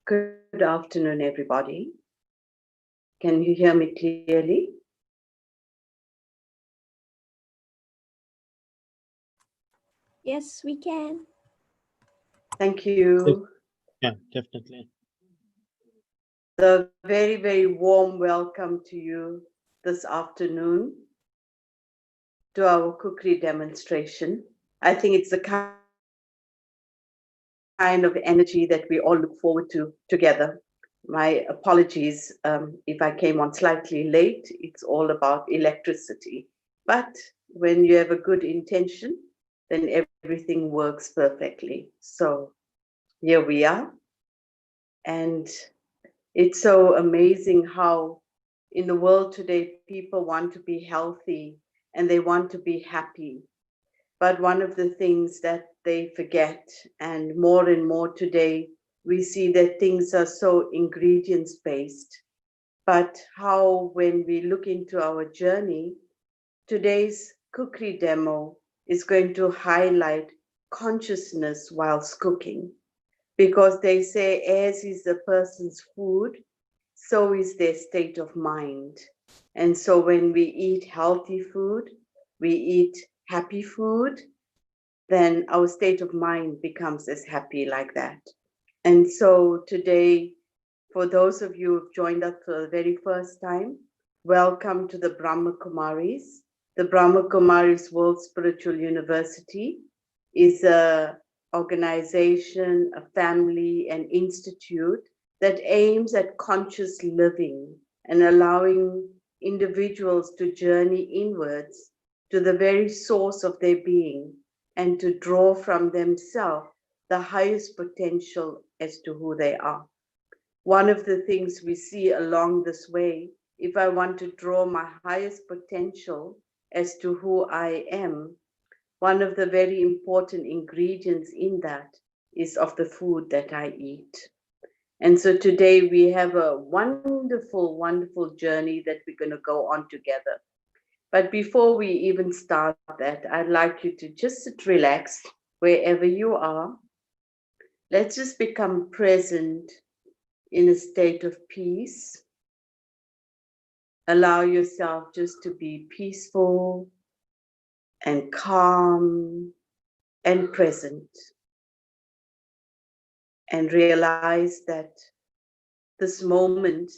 Good afternoon, everybody. Can you hear me clearly? Yes, we can. Thank you. Yeah, definitely. The very, very warm welcome to you this afternoon to our cookery demonstration. I think it's the kind of energy that we all look forward to together. My apologies if I came on slightly late. It's all about electricity. But when you have a good intention, then everything works perfectly. So here we are. And it's so amazing how in the world today people want to be healthy and they want to be happy. But one of the things that they forget, and more today, we see that things are so ingredients based. But how, when we look into our journey, today's cookery demo is going to highlight consciousness whilst cooking. Because they say, as is the person's food, so is their state of mind. And so when we eat healthy food, we eat happy food, then our state of mind becomes as happy like that. And so today, for those of you who've joined us for the very first time, welcome to the Brahma Kumaris. The Brahma Kumaris World Spiritual University is a organization, a family, an institute that aims at conscious living and allowing individuals to journey inwards to the very source of their being and to draw from themselves the highest potential as to who they are. One of the things we see along this way, if I want to draw my highest potential as to who I am, one of the very important ingredients in that is of the food that I eat. And so today we have a wonderful, wonderful journey that we're going to go on together. But before we even start that, I'd like you to just sit relaxed wherever you are. Let's just become present in a state of peace. Allow yourself just to be peaceful and calm and present. And realize that this moment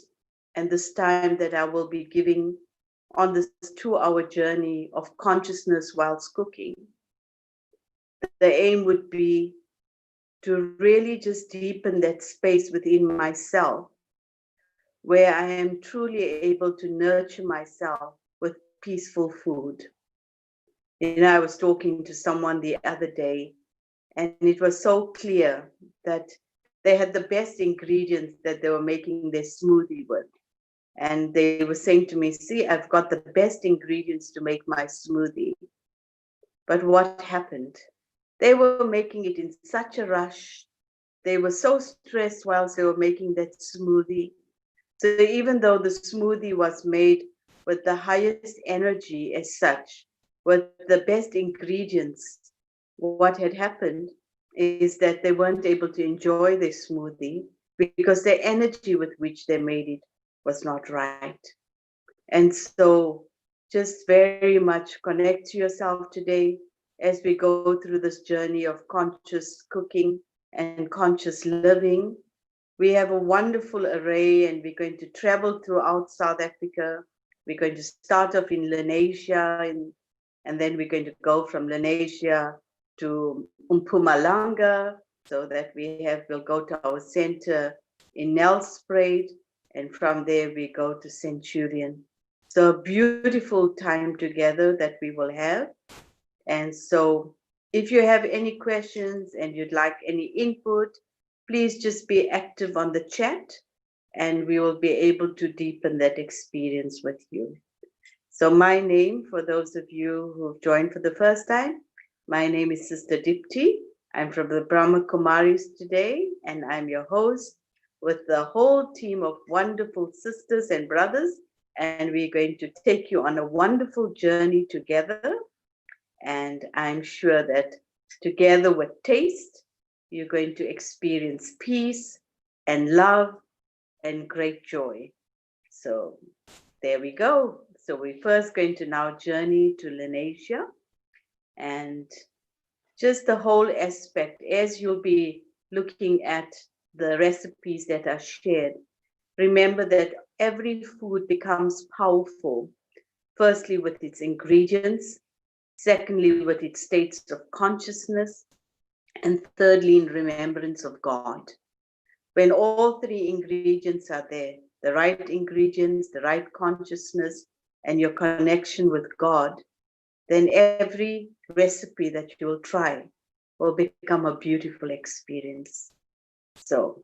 and this time that I will be giving on this 2-hour journey of consciousness whilst cooking, the aim would be to really just deepen that space within myself where I am truly able to nurture myself with peaceful food. You know, I was talking to someone the other day, and it was so clear that they had the best ingredients that they were making their smoothie with. And they were saying to me, see, I've got the best ingredients to make my smoothie. But what happened? They were making it in such a rush. They were so stressed whilst they were making that smoothie. So even though the smoothie was made with the highest energy as such, with the best ingredients, what had happened is that they weren't able to enjoy their smoothie because the energy with which they made it was not right. And so just very much connect to yourself today as we go through this journey of conscious cooking and conscious living. We have a wonderful array, and we're going to travel throughout South Africa. We're going to start off in Lenasia, and then we're going to go from Lenasia to Mpumalanga, so that we'll go to our center in Nelspruit, and from there we go to Centurion. So a beautiful time together that we will have. And so if you have any questions and you'd like any input, please just be active on the chat and we will be able to deepen that experience with you. So my name, for those of you who've joined for the first time, my name is Sister Dipti. I'm from the Brahma Kumaris today, and I'm your host with the whole team of wonderful sisters and brothers. And we're going to take you on a wonderful journey together. And I'm sure that together with taste, you're going to experience peace, and love and great joy. So there we go. So we're first going to now journey to Lenasia, and just the whole aspect as you'll be looking at the recipes that are shared. Remember that every food becomes powerful, firstly with its ingredients, secondly with its states of consciousness, and thirdly in remembrance of God. When all three ingredients are there, the right ingredients, the right consciousness, and your connection with God, then every recipe that you will try will become a beautiful experience. So,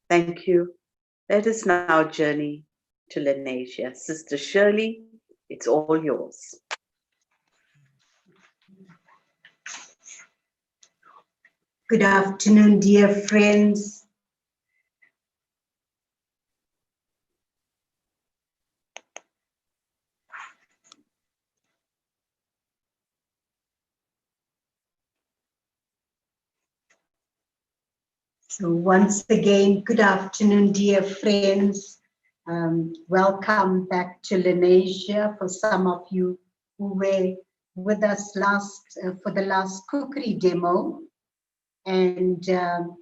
thank you. Let us now journey to Lenasia. Sister Shirley, it's all yours. Good afternoon, dear friends. So once again, good afternoon, dear friends. Welcome back to Lenasia for some of you who were with us for the last cookery demo. And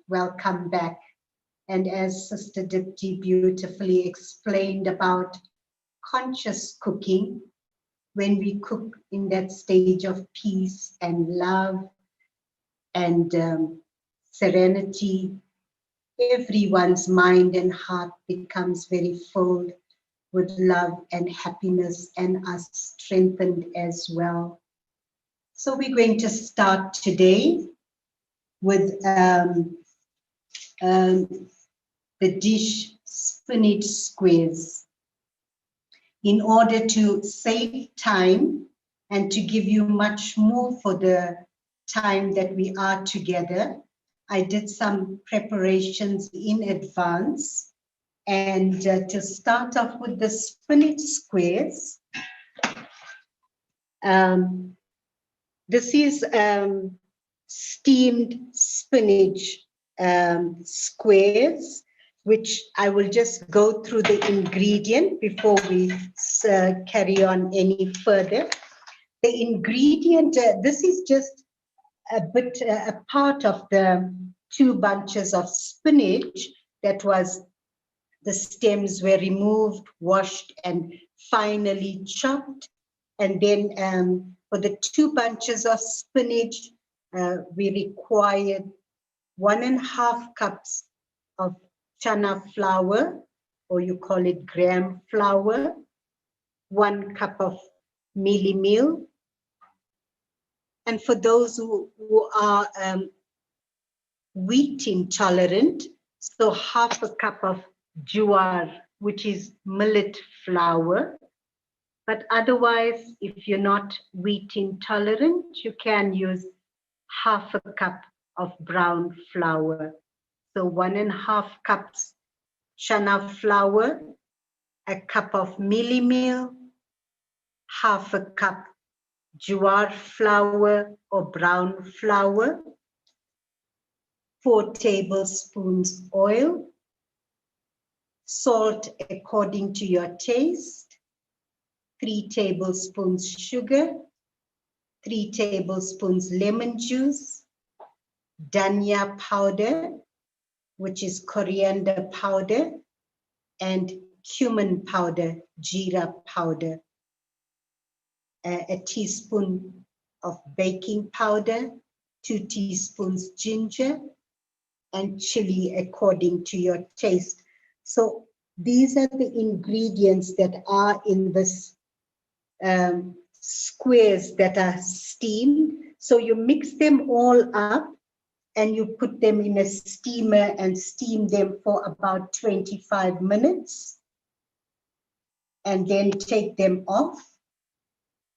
welcome back. And as Sister Dipti beautifully explained about conscious cooking, when we cook in that stage of peace and love and serenity, everyone's mind and heart becomes very full with love and happiness and us strengthened as well. So we're going to start today with the dish spinach squares. In order to save time and to give you much more for the time that we are together, I did some preparations in advance. And to start off with the spinach squares, this is steamed spinach squares, which I will just go through the ingredient before we carry on any further. The ingredient, this is just a part of the 2 bunches of spinach that was, the stems were removed, washed, and finely chopped. And then for the 2 bunches of spinach, we required 1.5 cups of chana flour, or you call it gram flour, 1 cup of mealie meal. And for those who are wheat intolerant, so 1/2 cup of jowar, which is millet flour. But otherwise, if you're not wheat intolerant, you can use 1/2 cup of brown flour. So 1.5 cups chana flour, 1 cup of mealie meal, 1/2 cup jowar flour or brown flour, 4 tablespoons oil, salt according to your taste, 3 tablespoons sugar, 3 tablespoons lemon juice, dhania powder, which is coriander powder, and cumin powder, jeera powder, a teaspoon of baking powder, 2 teaspoons ginger, and chili according to your taste. So these are the ingredients that are in this squares that are steamed. So you mix them all up and you put them in a steamer and steam them for about 25 minutes. And then take them off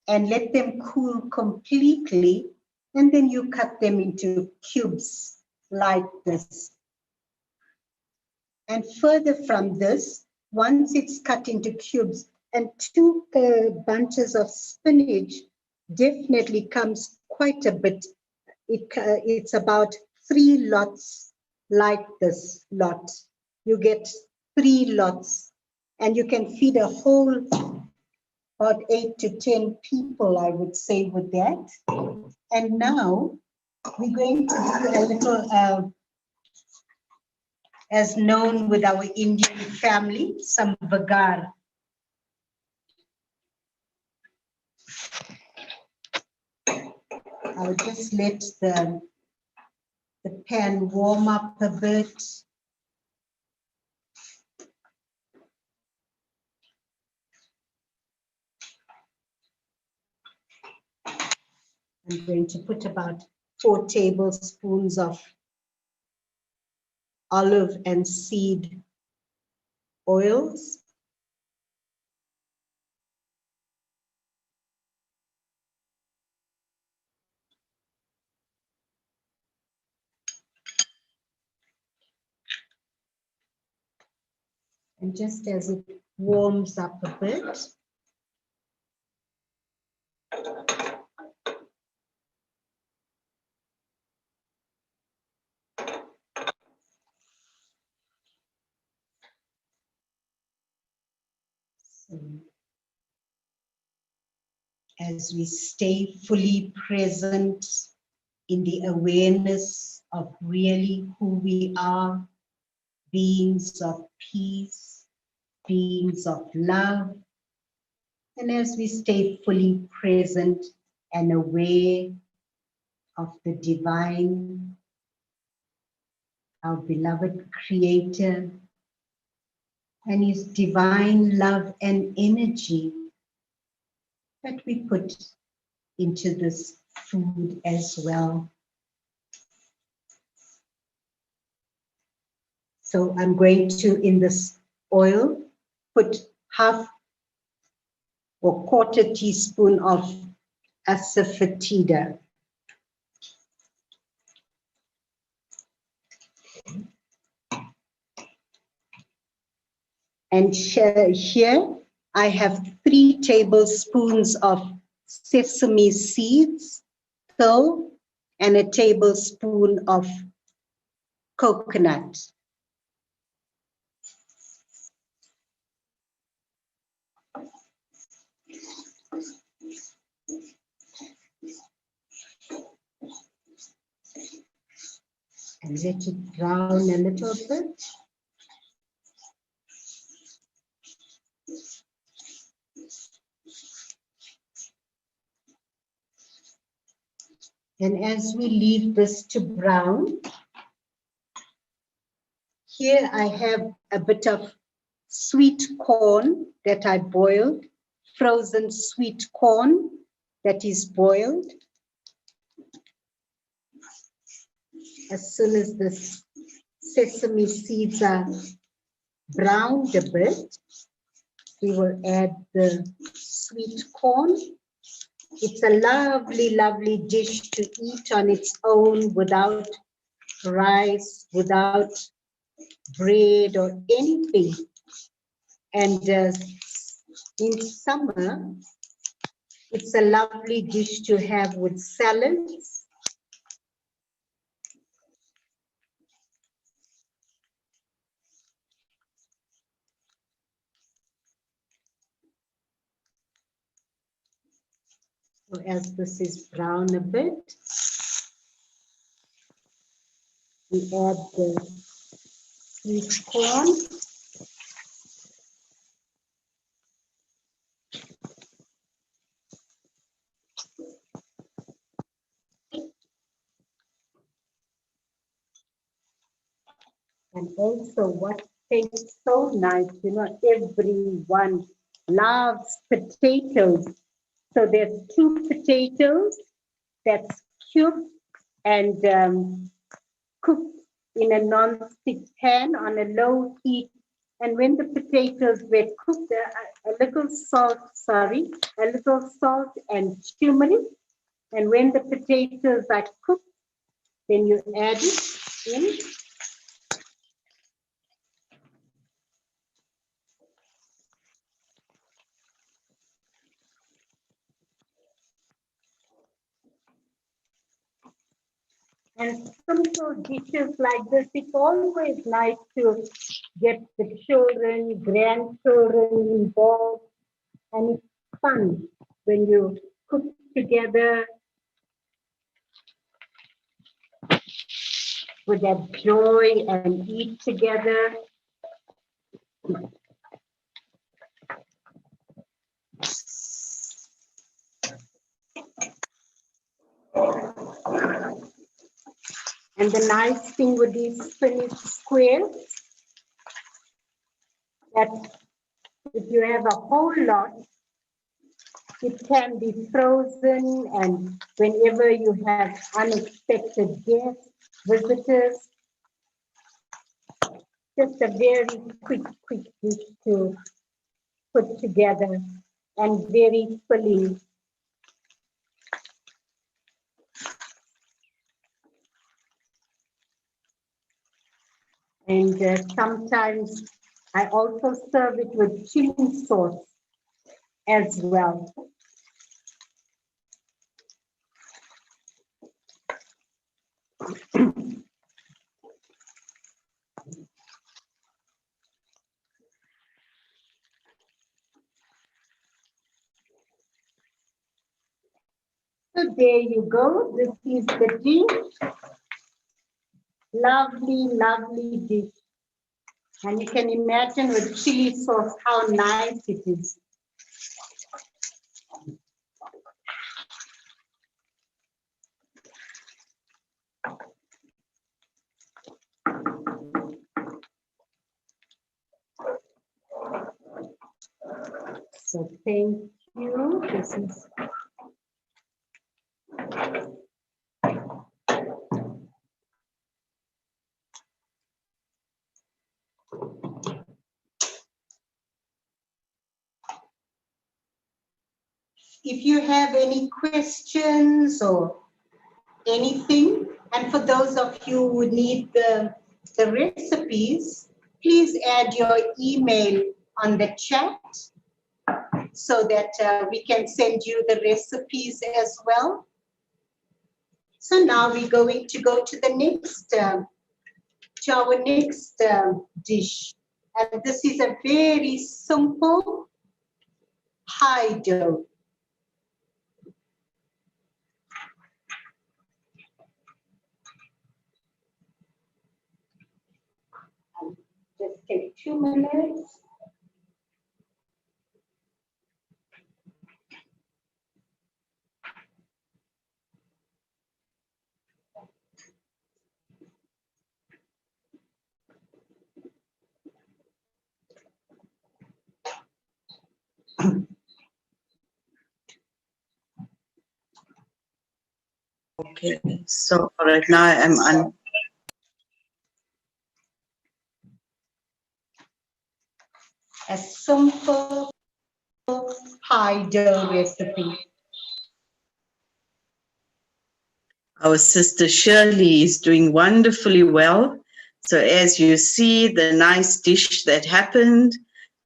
and let them cool completely. And then you cut them into cubes like this. And further from this, once it's cut into cubes, and 2 bunches of spinach definitely comes quite a bit. It's about 3 lots like this lot. You get 3 lots, and you can feed a whole about 8 to 10 people, I would say, with that. And now we're going to do a little, as known with our Indian family, some vagar. I'll just let the pan warm up a bit. I'm going to put about 4 tablespoons of olive and seed oils. And just as it warms up a bit, so as we stay fully present in the awareness of really who we are, beings of peace, beings of love, and as we stay fully present and aware of the divine, our beloved creator, and his divine love and energy that we put into this food as well. So I'm going to, in this oil, put half or quarter teaspoon of asafoetida. And here I have 3 tablespoons of sesame seeds, though, and a tablespoon of coconut. And let it brown a little bit. And as we leave this to brown, here I have a bit of sweet corn that I boiled, frozen sweet corn that is boiled. As soon as the sesame seeds are browned a bit, we will add the sweet corn. It's a lovely, lovely dish to eat on its own without rice, without bread or anything. And in summer, it's a lovely dish to have with salads. So as this is brown a bit, we add the sweet corn. And also what tastes so nice, you know, everyone loves potatoes. So there's 2 potatoes that's cubed and cooked in a non-stick pan on a low heat. And when the potatoes were cooked, a little salt and turmeric. And when the potatoes are cooked, then you add it in. And simple dishes like this, it's always nice to get the children, grandchildren involved, and it's fun when you cook together with that joy and eat together. And the nice thing with these spinach squares, that if you have a whole lot, it can be frozen, and whenever you have unexpected guests, visitors, just a very quick dish to put together and very filling. And sometimes I also serve it with chili sauce as well. So there you go. This is the dish. Lovely, lovely dish. And you can imagine with chili sauce how nice it is. So thank you. This is if you have any questions or anything, and for those of you who need the recipes, please add your email on the chat so that we can send you the recipes as well. So now we're going to go to the next, to our next dish. And this is a very simple pie dough. Just take 2 minutes. Okay, so right now I'm on. A simple pie dough recipe. Our sister Shirley is doing wonderfully well. So as you see, the nice dish that happened,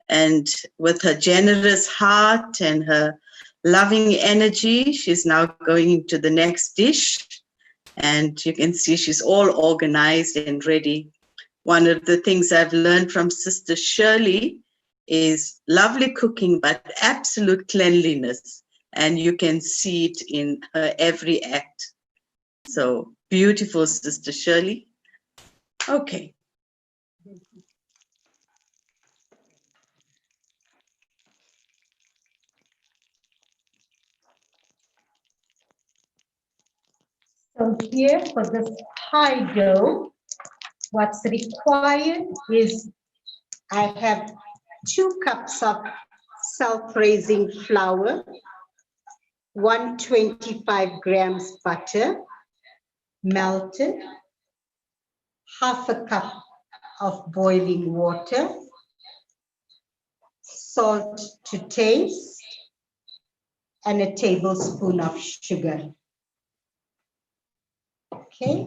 and with her generous heart and her loving energy, she's now going into the next dish. And you can see she's all organized and ready. One of the things I've learned from Sister Shirley is lovely cooking, but absolute cleanliness. And you can see it in her every act. So beautiful, Sister Shirley. Okay. So here for this pie dough, what's required is I have 2 cups of self-raising flour, 125 grams butter, melted, half a cup of boiling water, salt to taste, and a tablespoon of sugar. Okay,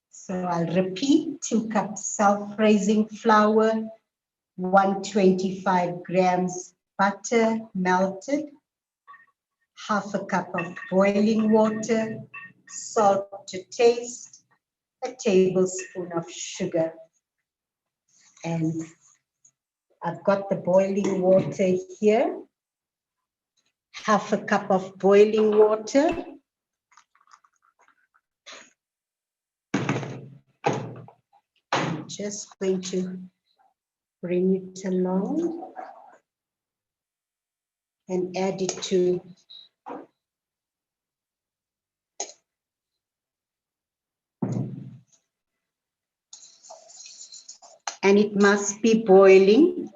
so I'll repeat: 2 cups self-raising flour, 125 grams butter melted, half a cup of boiling water, salt to taste, a tablespoon of sugar. And I've got the boiling water here, half a cup of boiling water. I'm just going to bring it along and add it to and it must be boiling.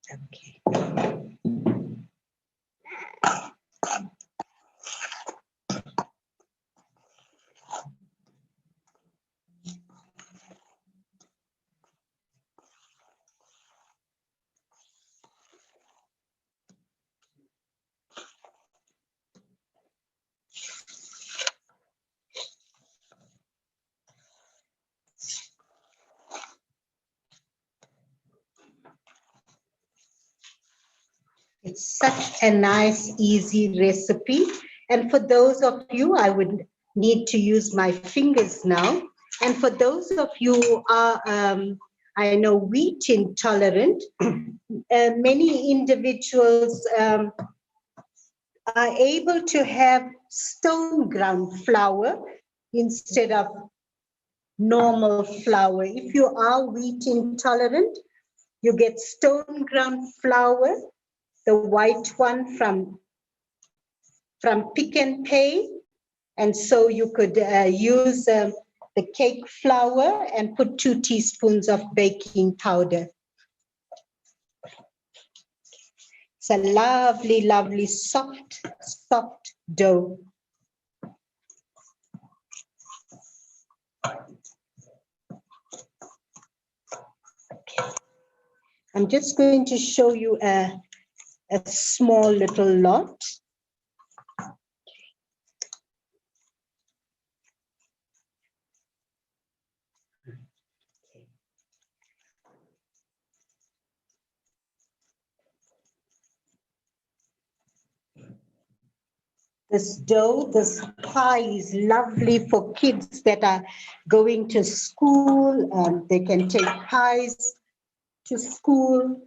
Okay. It's such a nice, easy recipe. And for those of you, I would need to use my fingers now. And for those of you who are, I know, wheat intolerant, many individuals are able to have stone ground flour instead of normal flour. If you are wheat intolerant, you get stone ground flour, the white one from Pick and Pay. And so you could use the cake flour and put 2 teaspoons of baking powder. It's a lovely, lovely, soft dough. I'm just going to show you a small little lot. This dough, this pie is lovely for kids that are going to school. They can take pies to school.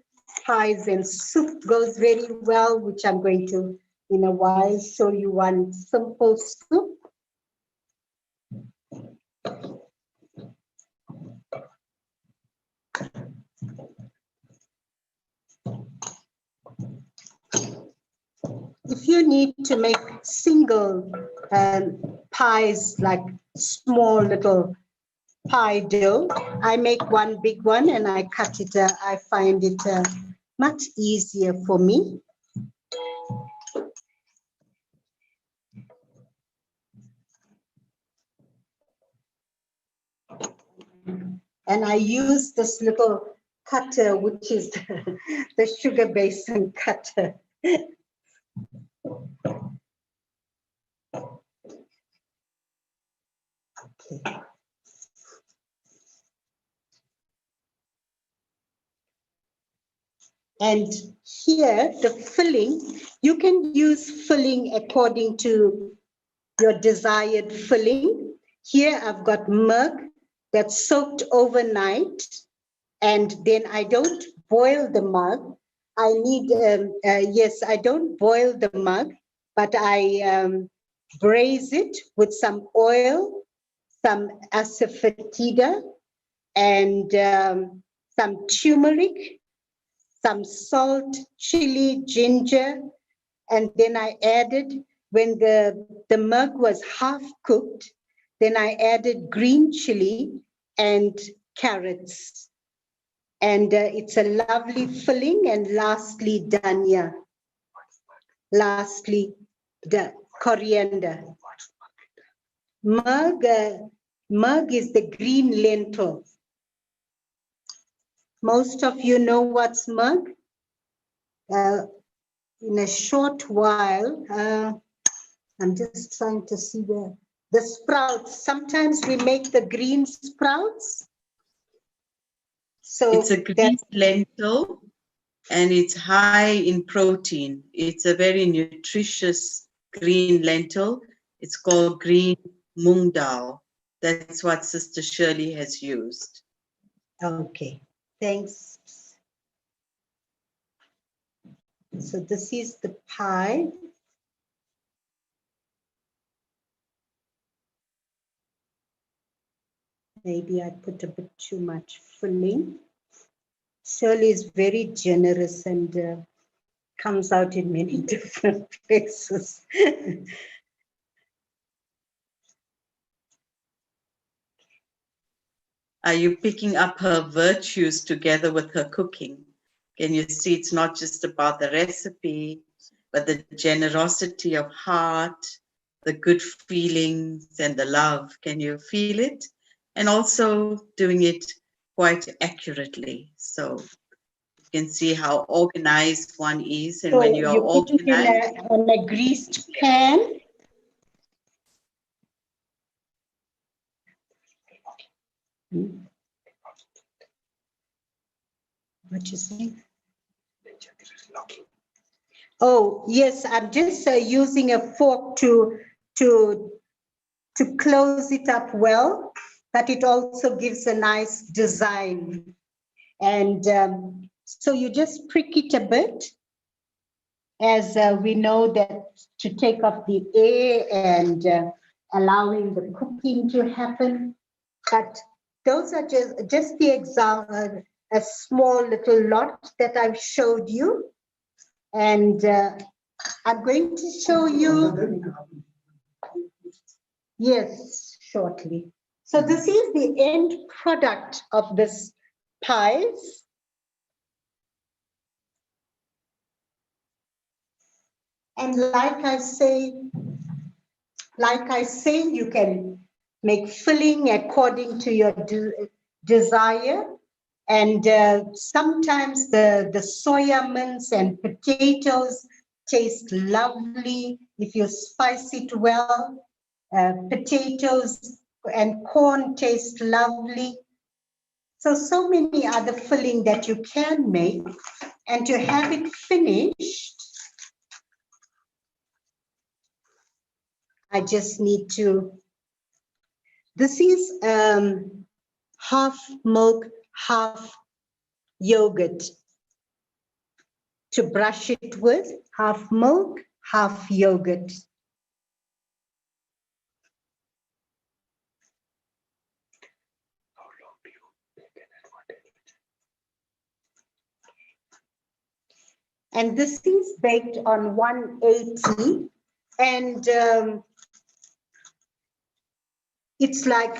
Pies and soup goes very well, which I'm going to, in a while, show you one simple soup. If you need to make single pies, like small little pie dough, I make one big one and I cut it. I find it much easier for me. And I use this little cutter, which is the sugar basin cutter. Okay. And here, the filling, you can use filling according to your desired filling. Here, I've got milk that's soaked overnight, and then I don't boil the mug. I need, yes, I don't boil the mug, but I braise it with some oil, some asafoetida, and some turmeric, some salt, chili, ginger, and then I added, when the mug was half cooked, then I added green chili and carrots. And it's a lovely filling. And lastly, dhania. Lastly, the coriander. Mug is the green lentil. Most of you know what's mug. In a short while, I'm just trying to see the sprouts. Sometimes we make the green sprouts. So it's a green lentil and it's high in protein. It's a very nutritious green lentil It's called green mung dal. That's what Sister Shirley has used. Okay, thanks. So this is the pie. Maybe I put a bit too much filling. Shirley is very generous and comes out in many different places. Are you picking up her virtues together with her cooking? Can you see it's not just about the recipe, but the generosity of heart, the good feelings and the love? Can you feel it? And also doing it quite accurately. So you can see how organized one is. And when So you are you put it in organized, on a greased pan. What you saying? Oh yes, I'm just using a fork to to close it up well, but it also gives a nice design. And so you just prick it a bit, as we know that to take off the air and allowing the cooking to happen. But those are just the example, a small little lot that I've showed you. And I'm going to show you, yes, shortly. So this is the end product of this pies. And like I say, you can make filling according to your desire. And sometimes the soya mince and potatoes taste lovely if you spice it well. Potatoes and corn taste lovely. So many other filling that you can make, and to have it finished, I just need to, this is half milk, half yogurt to brush it with, half milk, half yogurt. And this is baked on 180, and it's like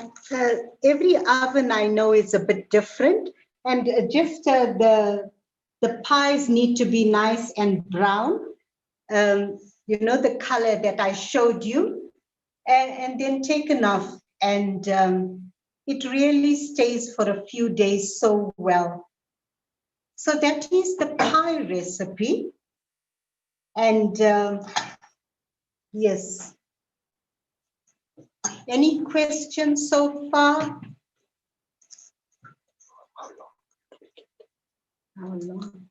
every oven I know is a bit different, and just the pies need to be nice and brown. You know, the color that I showed you, and then taken off, and it really stays for a few days so well. So that is the pie recipe, and yes. Any questions so far? How long?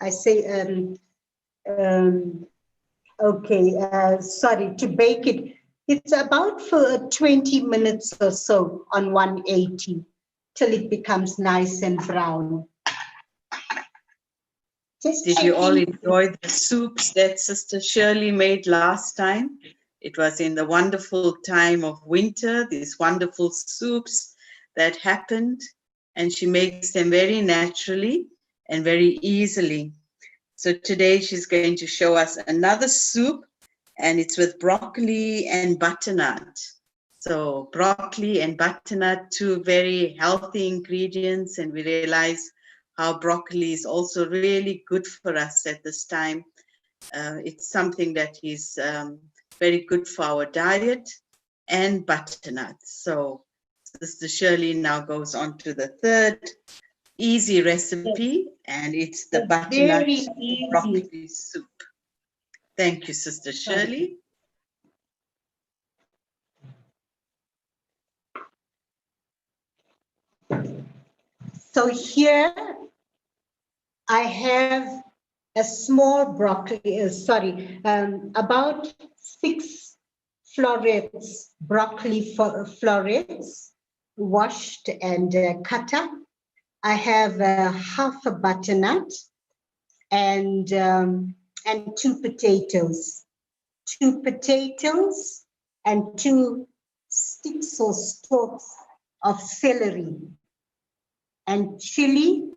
I say, okay, sorry, to bake it, it's about for 20 minutes or so on 180 till it becomes nice and brown. Just did you all checking. enjoy the soups that Sister Shirley made last time? It was in the wonderful time of winter, these wonderful soups that happened, and she makes them very naturally and very easily. So today she's going to show us another soup, and it's with broccoli and butternut. So broccoli and butternut, two very healthy ingredients, and we realize how broccoli is also really good for us at this time. It's something that is very good for our diet, and butternut. So Sister Shirley now goes on to the third easy recipe, and it's the butternut Very easy. broccoli soup. Thank you, Sister Shirley. So here I have a small broccoli, about 6 florets, broccoli florets, washed and cut up. I have half a butternut and 2 potatoes. 2 potatoes and 2 sticks or stalks of celery, and chili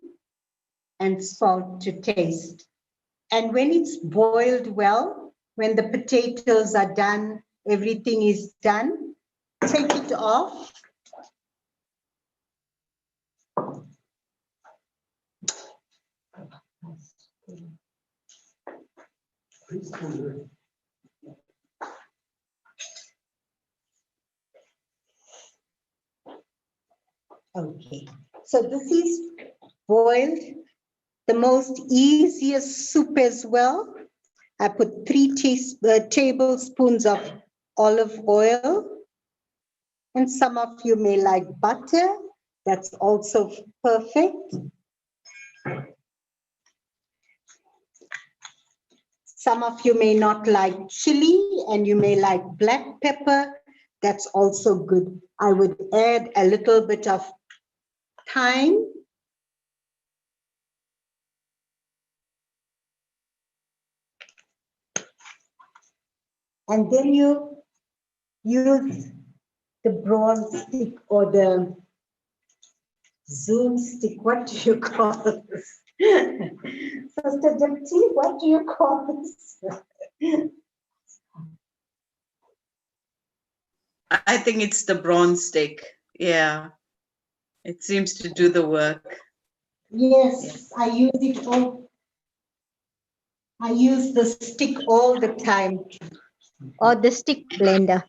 and salt to taste. And when it's boiled well, when the potatoes are done, everything is done, take it off. Okay, so this is boiled, the most easiest soup as well. I put 3 tablespoons of olive oil, and some of you may like butter. That's also perfect. Some of you may not like chili and you may like black pepper. That's also good. I would add a little bit of thyme. And then you use the bronze stick or the zoom stick. What do you call this? Sister Dipti, what do you call this? I think it's the bronze stick. Yeah, it seems to do the work. Yes, I use it all. I use the stick all the time. Or the stick blender.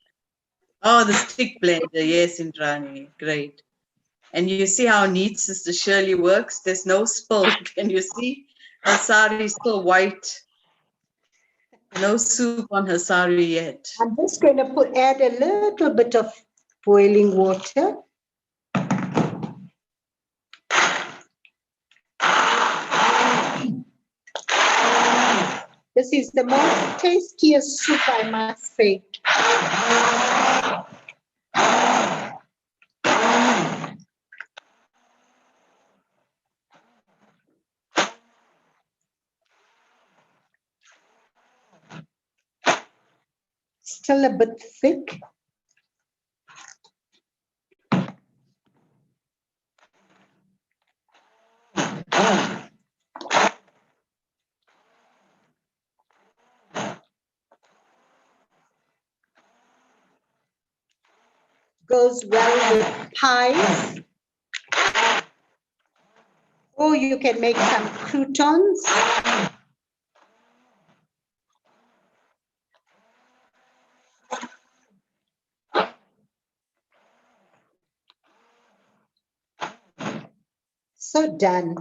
Oh, the stick blender. Yes, Indrani. Great. And you see how neat Sister Shirley works? There's no spill. Can you see? Her sari is still white. No soup on her sari yet. I'm just going to add a little bit of boiling water. This is the most tastiest soup, I must say. Still a bit thick. Goes well with pies. Or you can make some croutons. So done.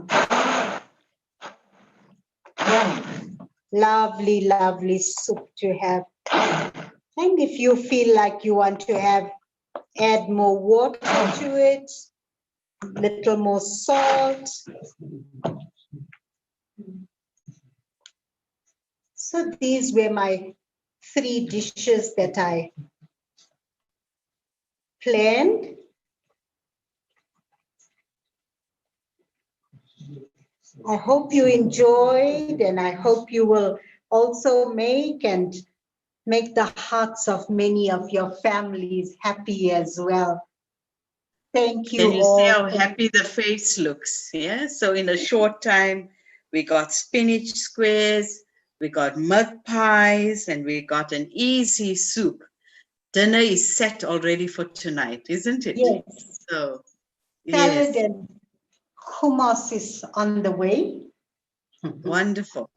Lovely, lovely soup to have. And if you feel like you want to add more water to it, little more salt. So these were my 3 dishes that I planned. I hope you enjoyed, and I hope you will also make the hearts of many of your families happy as well. Thank you Can you see all. how happy the face looks? Yeah. So in a short time, we got spinach squares, we got mud pies, and we got an easy soup. Dinner is set already for tonight, isn't it? Yes, So, salad yes, and hummus is on the way. wonderful.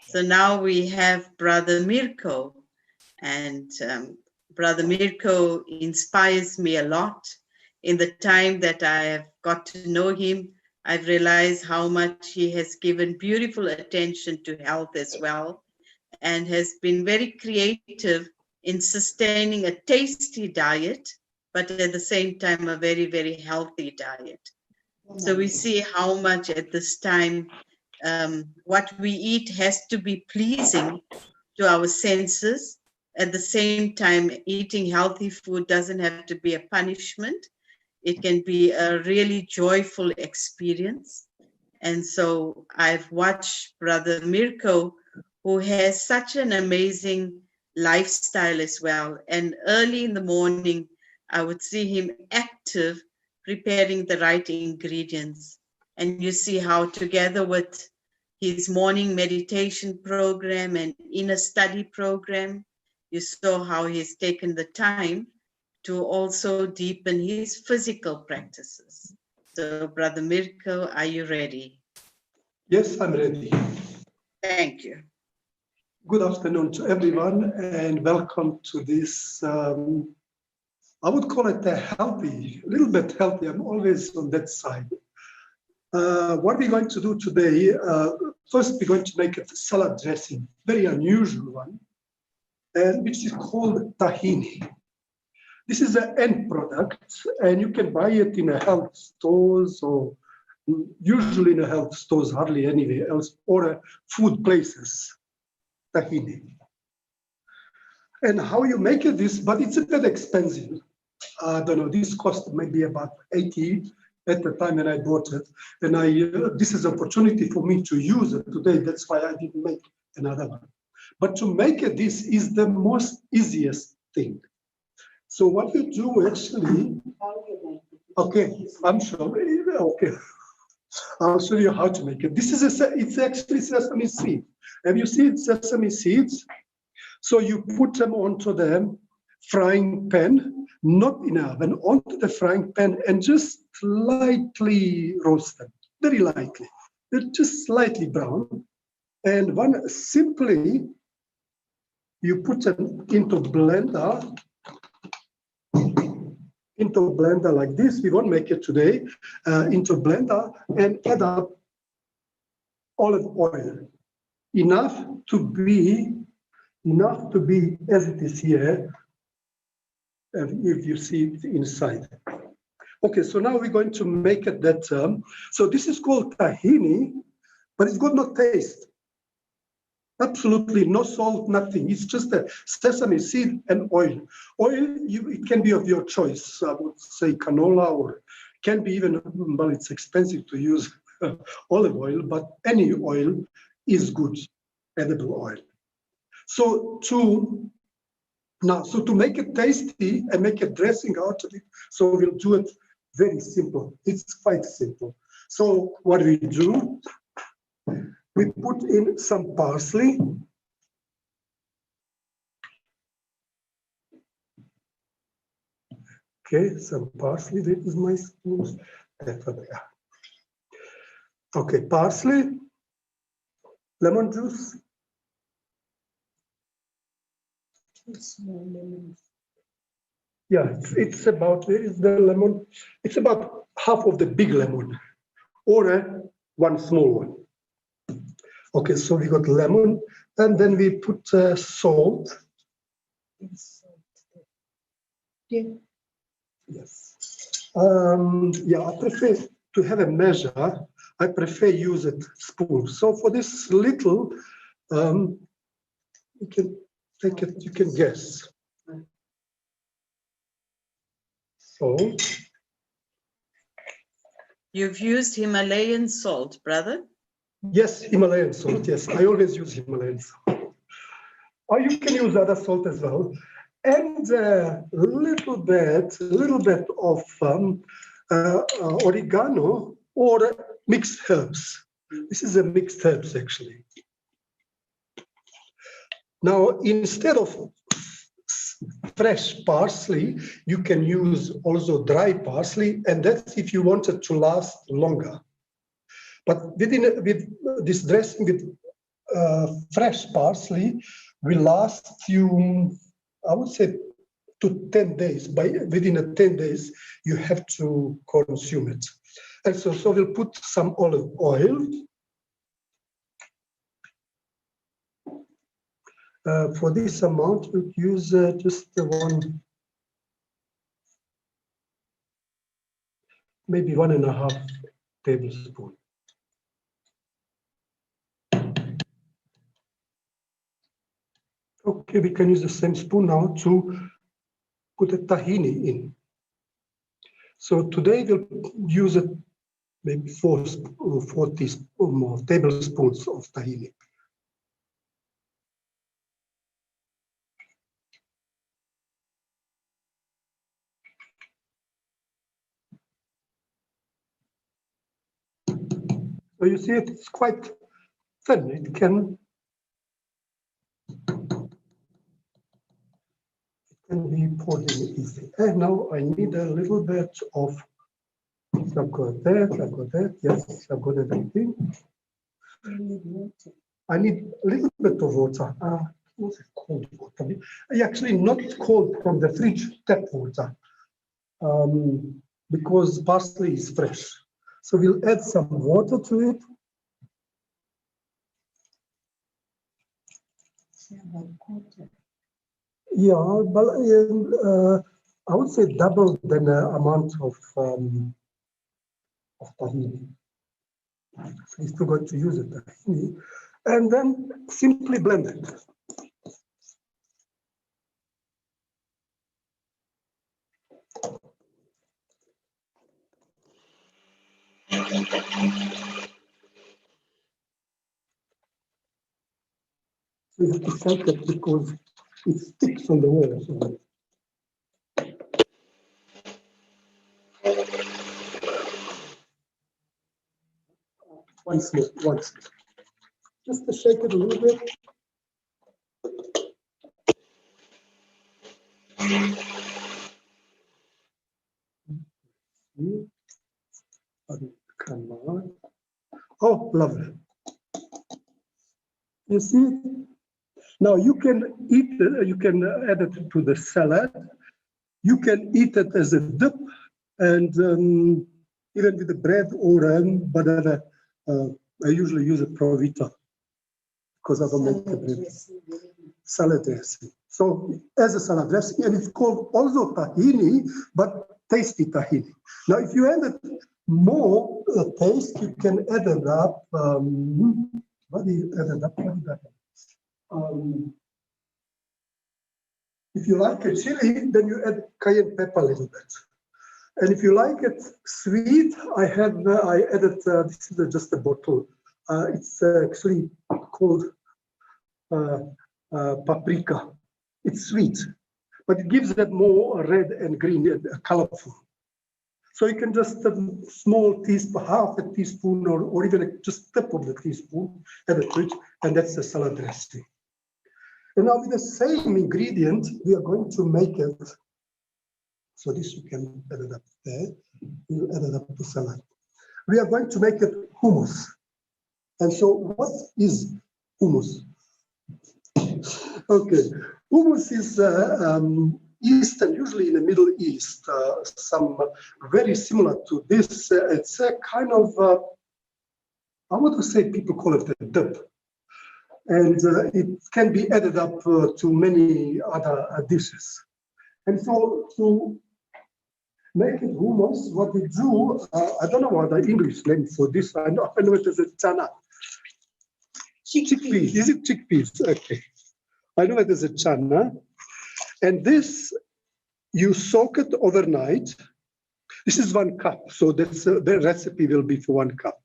So now we have Brother Mirko, and Brother Mirko inspires me a lot. In the time that I have got to know him, I've realized how much he has given beautiful attention to health as well, and has been very creative in sustaining a tasty diet, but at the same time, a very, very healthy diet. So we see how much at this time what we eat has to be pleasing to our senses. At the same time, eating healthy food doesn't have to be a punishment. It can be a really joyful experience. And so I've watched Brother Mirko, who has such an amazing lifestyle as well. And early in the morning, I would see him active, preparing the right ingredients. And you see how, together with his morning meditation program and inner study program, you saw how he's taken the time to also deepen his physical practices. So, Brother Mirko, are you ready? Yes, I'm ready. Thank you. Good afternoon to everyone and welcome to this, I would call it a little bit healthy. I'm always on that side. What we're going to do today, first we're going to make a salad dressing, very unusual one, and which is called tahini. This is an end product and you can buy it in a health stores or usually in a health stores, hardly anywhere else, or food places. Tahini. And how you make this, but it's a bit expensive. I don't know, this cost maybe about 80 at the time when I bought it. And this is an opportunity for me to use it today. That's why I didn't make another one. But to make it, this is the most easiest thing. So what you do actually, okay, I'm sorry, okay. I'll show you how to make it. This is it's actually sesame seed. Have you seen sesame seeds? So you put them onto the frying pan, not in an oven, onto the frying pan and just lightly roast them, very lightly. They're just slightly brown. And simply, you put them into blender like this. We won't make it today, into blender and add up olive oil, enough to be as it is here, if you see it inside. Okay, so now we're going to make it that, so this is called tahini, but it's got no taste. Absolutely no salt, nothing. It's just a sesame seed and oil. Oil, it can be of your choice. I would say canola, or can be even, well, it's expensive to use olive oil, but any oil is good, edible oil. So to make it tasty and make a dressing out of it, so we'll do it very simple. It's quite simple. So what we do, we put in some parsley. Okay, some parsley. That is my spoons. Okay, parsley, lemon juice. Yeah, it's about, where is the lemon? It's about half of the big lemon, or one small one. Okay, so we got lemon, and then we put salt. Yes. Yeah, I prefer to have a measure. I prefer use a spoon. So for this little, you can take it, you can guess. So. You've used Himalayan salt, brother? Yes, Himalayan salt. Yes, I always use Himalayan salt. Or you can use other salt as well. And a little bit of oregano or mixed herbs. This is a mixed herbs, actually. Now, instead of fresh parsley, you can use also dry parsley, and that's if you want it to last longer. But with this dressing with fresh parsley will last you, I would say, to 10 days. Within 10 days, you have to consume it. And so we'll put some olive oil. For this amount, we'll use just one, maybe 1.5 tablespoons. Okay, we can use the same spoon now to put a tahini in. So today we'll use it maybe four more tablespoons of tahini. So you see it's quite thin. It can be poured in easy. And now I need a little bit of, I've got that, yes, I've got everything. I need a little bit of water. What's it called? Water? Actually, not cold from the fridge, tap water, because parsley is fresh. So we'll add some water to it. Yeah, but I would say double the amount of tahini. So we're still going to use the tahini, and then simply blend it. So you have to shake it because it sticks on the wall. So. Once more. Just to shake it a little bit. Come on. Oh, lovely. You see? Now you can eat it, you can add it to the salad. You can eat it as a dip, and even with the bread or banana. I usually use a Provita because I don't make the bread. Salad dressing. So as a salad dressing, and it's called also tahini, but tasty tahini. Now, if you add more taste, you can add it up. What do you add it up? If you like a chili, then you add cayenne pepper a little bit. And if you like it sweet, I added, this is just a bottle. It's actually called paprika. It's sweet, but it gives it more red and green and colorful. So you can just small teaspoon, half a teaspoon, or even just tip of the teaspoon, add it to it, and that's the salad dressing. And now with the same ingredient, we are going to make it. So this you can add it up there. You add it up to salad. We are going to make it hummus. And so what is hummus? Okay, hummus is Eastern, usually in the Middle East, some very similar to this. It's a kind of, I want to say people call it a dip. And it can be added up to many other dishes. And so to make it hummus, what we do, I don't know what the English name for this, I know it as a chana. Chickpeas, is it chickpeas? Okay. I know it as a chana. And this, you soak it overnight. This is 1 cup, so that's, the recipe will be for 1 cup.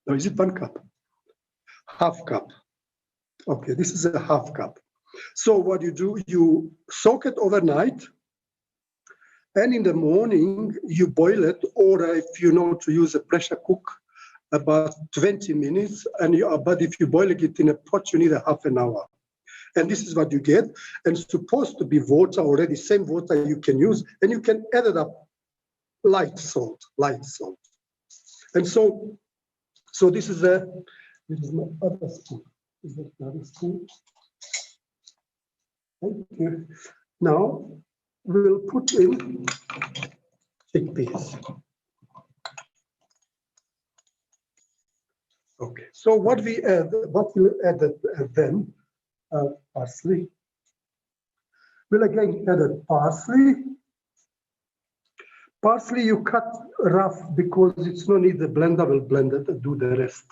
No, is it 1 cup? Half cup. Okay, this is a half cup. So what you do, you soak it overnight, and in the morning you boil it, or if you know to use a pressure cook, about 20 minutes. And but if you boil it in a pot, you need a half an hour. And this is what you get. And it's supposed to be water already, same water you can use, and you can add it up light salt. And so this is my other spoon. Is that another spoon? Thank you. Now we'll put in chickpeas. Okay, so what we'll add then, parsley. We'll again add parsley. Parsley you cut rough because it's no need the blender will blend it and do the rest.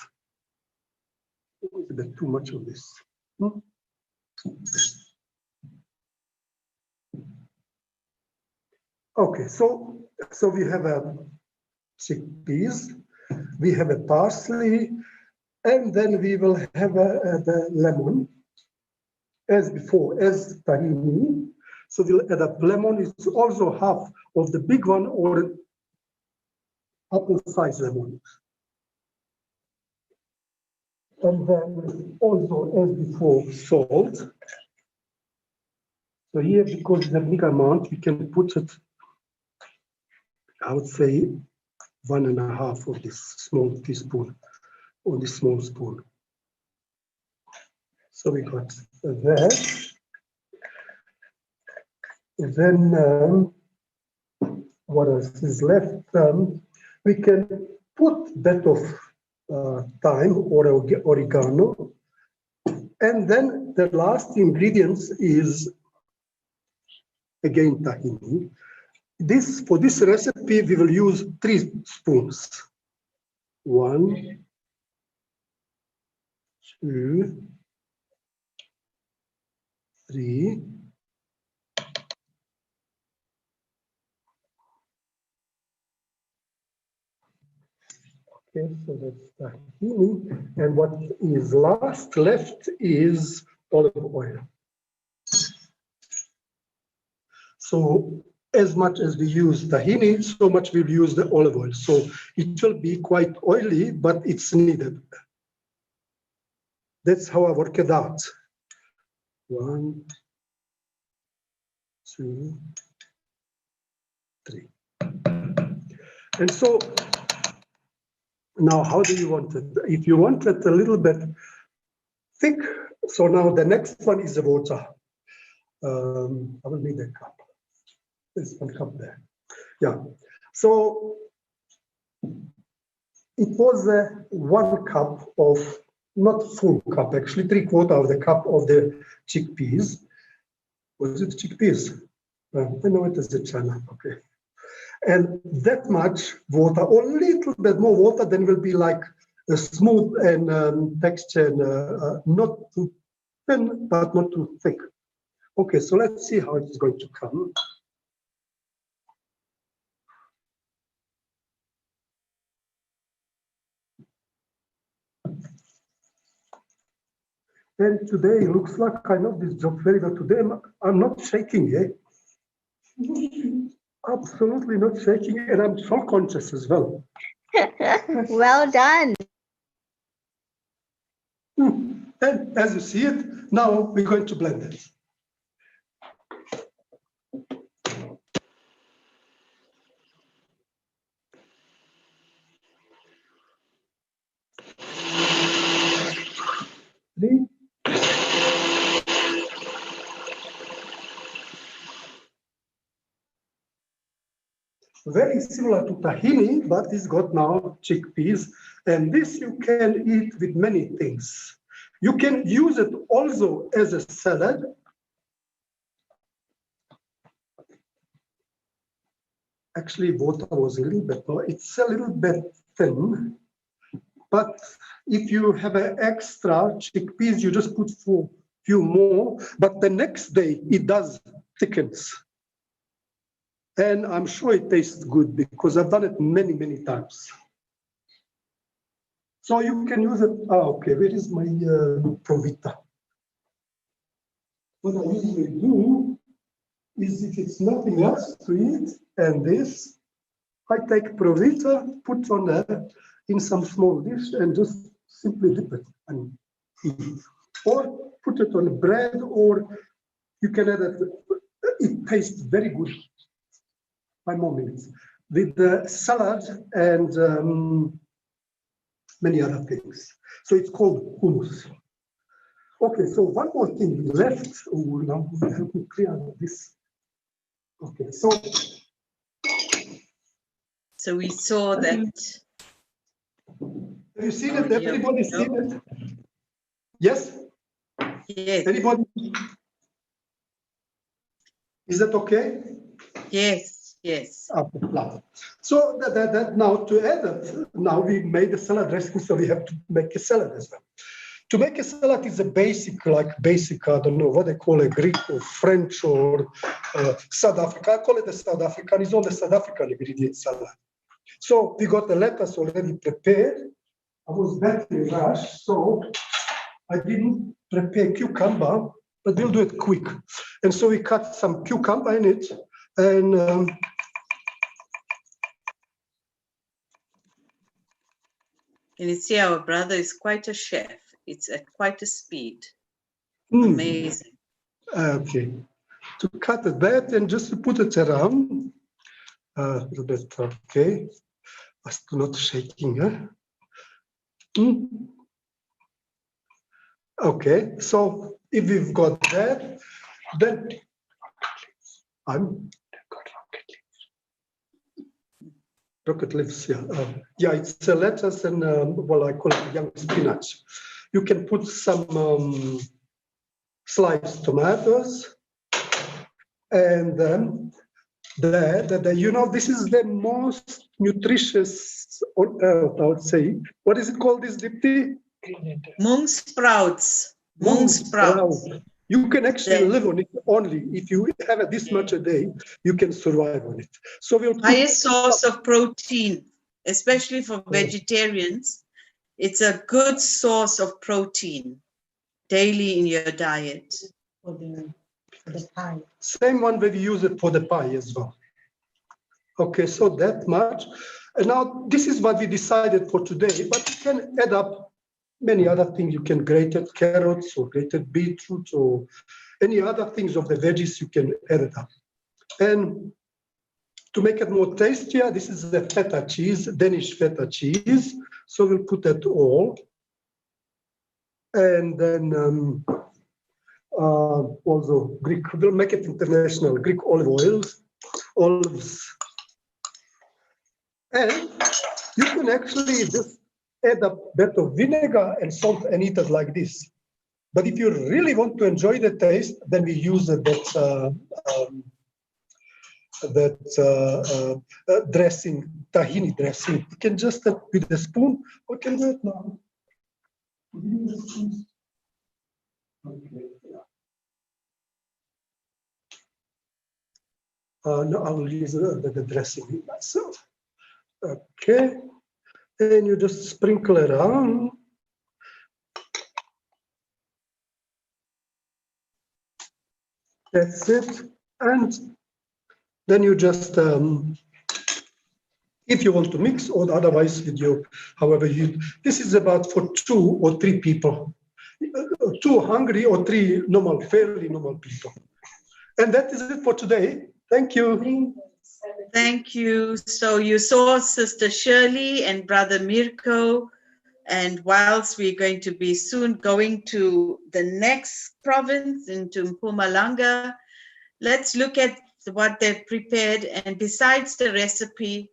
It's a bit too much of this. Okay, so we have a chickpeas, we have a parsley, and then we will have the lemon as before, as tahini. So we'll add up lemon. It's also half of the big one or apple size lemon. And then also as before, salt. So here, because it's a big amount, we can put it, I would say, 1.5 of this small teaspoon or this small spoon. So we got that. And then what else is left? We can put that of thyme or oregano. And then the last ingredients is again tahini. For this recipe, we will use 3 spoons. 1, 2, 3. Okay, so that's tahini. And what is last left is olive oil. So as much as we use tahini, so much we'll use the olive oil. So it will be quite oily, but it's needed. That's how I work it out. 1, 2, 3. And so now how do you want it? If you want it a little bit thick, so now the next one is the water. I will need a cup. There's 1 cup there. Yeah. So it was 1 cup of, not full cup, actually 3/4 of the cup of the chickpeas. Was it chickpeas? I know it is the chana, okay. And that much water, or a little bit more water, then will be like a smooth and texture, and not too thin, but not too thick. Okay, so let's see how it is going to come. And today looks like I know this job very well. Today I'm not shaking, eh? Absolutely not shaking, and I'm so conscious as well. Well done. And as you see it, now we're going to blend it. See? Very similar to tahini, but it's got now chickpeas. And this you can eat with many things. You can use it also as a salad. Actually, water was a little bit more. It's a little bit thin. But if you have an extra chickpeas, you just put a few more. But the next day, it does thickens. And I'm sure it tastes good because I've done it many, many times. So you can use it. Oh, okay, where is my Provita? What I usually do is, if it's nothing else to eat, and this, I take Provita, put on in some small dish, and just simply dip it and eat. Or put it on bread, or you can add it. It tastes very good. 5 more minutes with the salad and many other things. So it's called hummus. Okay, so one more thing left. Oh, now help me clear this. Okay, so we saw that. have you seen it? Everybody seen it? Yes? Yes. Anybody? Is that okay? Yes, yes. Okay, so that now to add it, now we made a salad dressing, so we have to make a salad as well. To make a salad is a basic, I don't know what they call it, Greek or French or South Africa. I call it a South African. It's all the South African ingredient salad. So we got the lettuce already prepared. I was that in rush, so I didn't prepare cucumber, but we'll do it quick. And so we cut some cucumber in it, and And you see, our brother is quite a chef. It's at quite a speed. Amazing. Okay. To cut that and just to put it around, a little bit, okay. Must not shaking, huh? Okay, so if we've got that, then I'm rocket leaves, yeah. Yeah, it's a lettuce and, well, I call it young spinach. You can put some sliced tomatoes, and then this is the most nutritious on earth, I would say. What is it called, this Dipti? Mung sprouts. Mung sprouts. You can actually live on it only. If you have it this much a day, you can survive on it. So we'll put highest source of protein, especially for vegetarians. It's a good source of protein daily in your diet. For the pie. Same one where we use it for the pie as well. Okay, so that much. And now this is what we decided for today, but you can add up many other things. You can grated carrots or grated beetroot or any other things of the veggies, you can add it up. And to make it more tastier, this is the feta cheese, Danish feta cheese. So we'll put that all. And then also Greek, we'll make it international, Greek olives. And you can actually just add a bit of vinegar and salt and eat it like this. But if you really want to enjoy the taste, then we use that dressing, tahini dressing. You can just with a spoon, we can do it now. Okay. No, I will use the dressing myself. Okay, and you just sprinkle it around. That's it. And then you just, if you want to mix, or otherwise with your, however you, this is about for 2 or 3 people, 2 hungry or 3 normal, fairly normal people. And that is it for today. Thank you. Thank you. So you saw Sister Shirley and Brother Mirko, and whilst we're going to be soon going to the next province, into Mpumalanga, let's look at what they've prepared. And besides the recipe,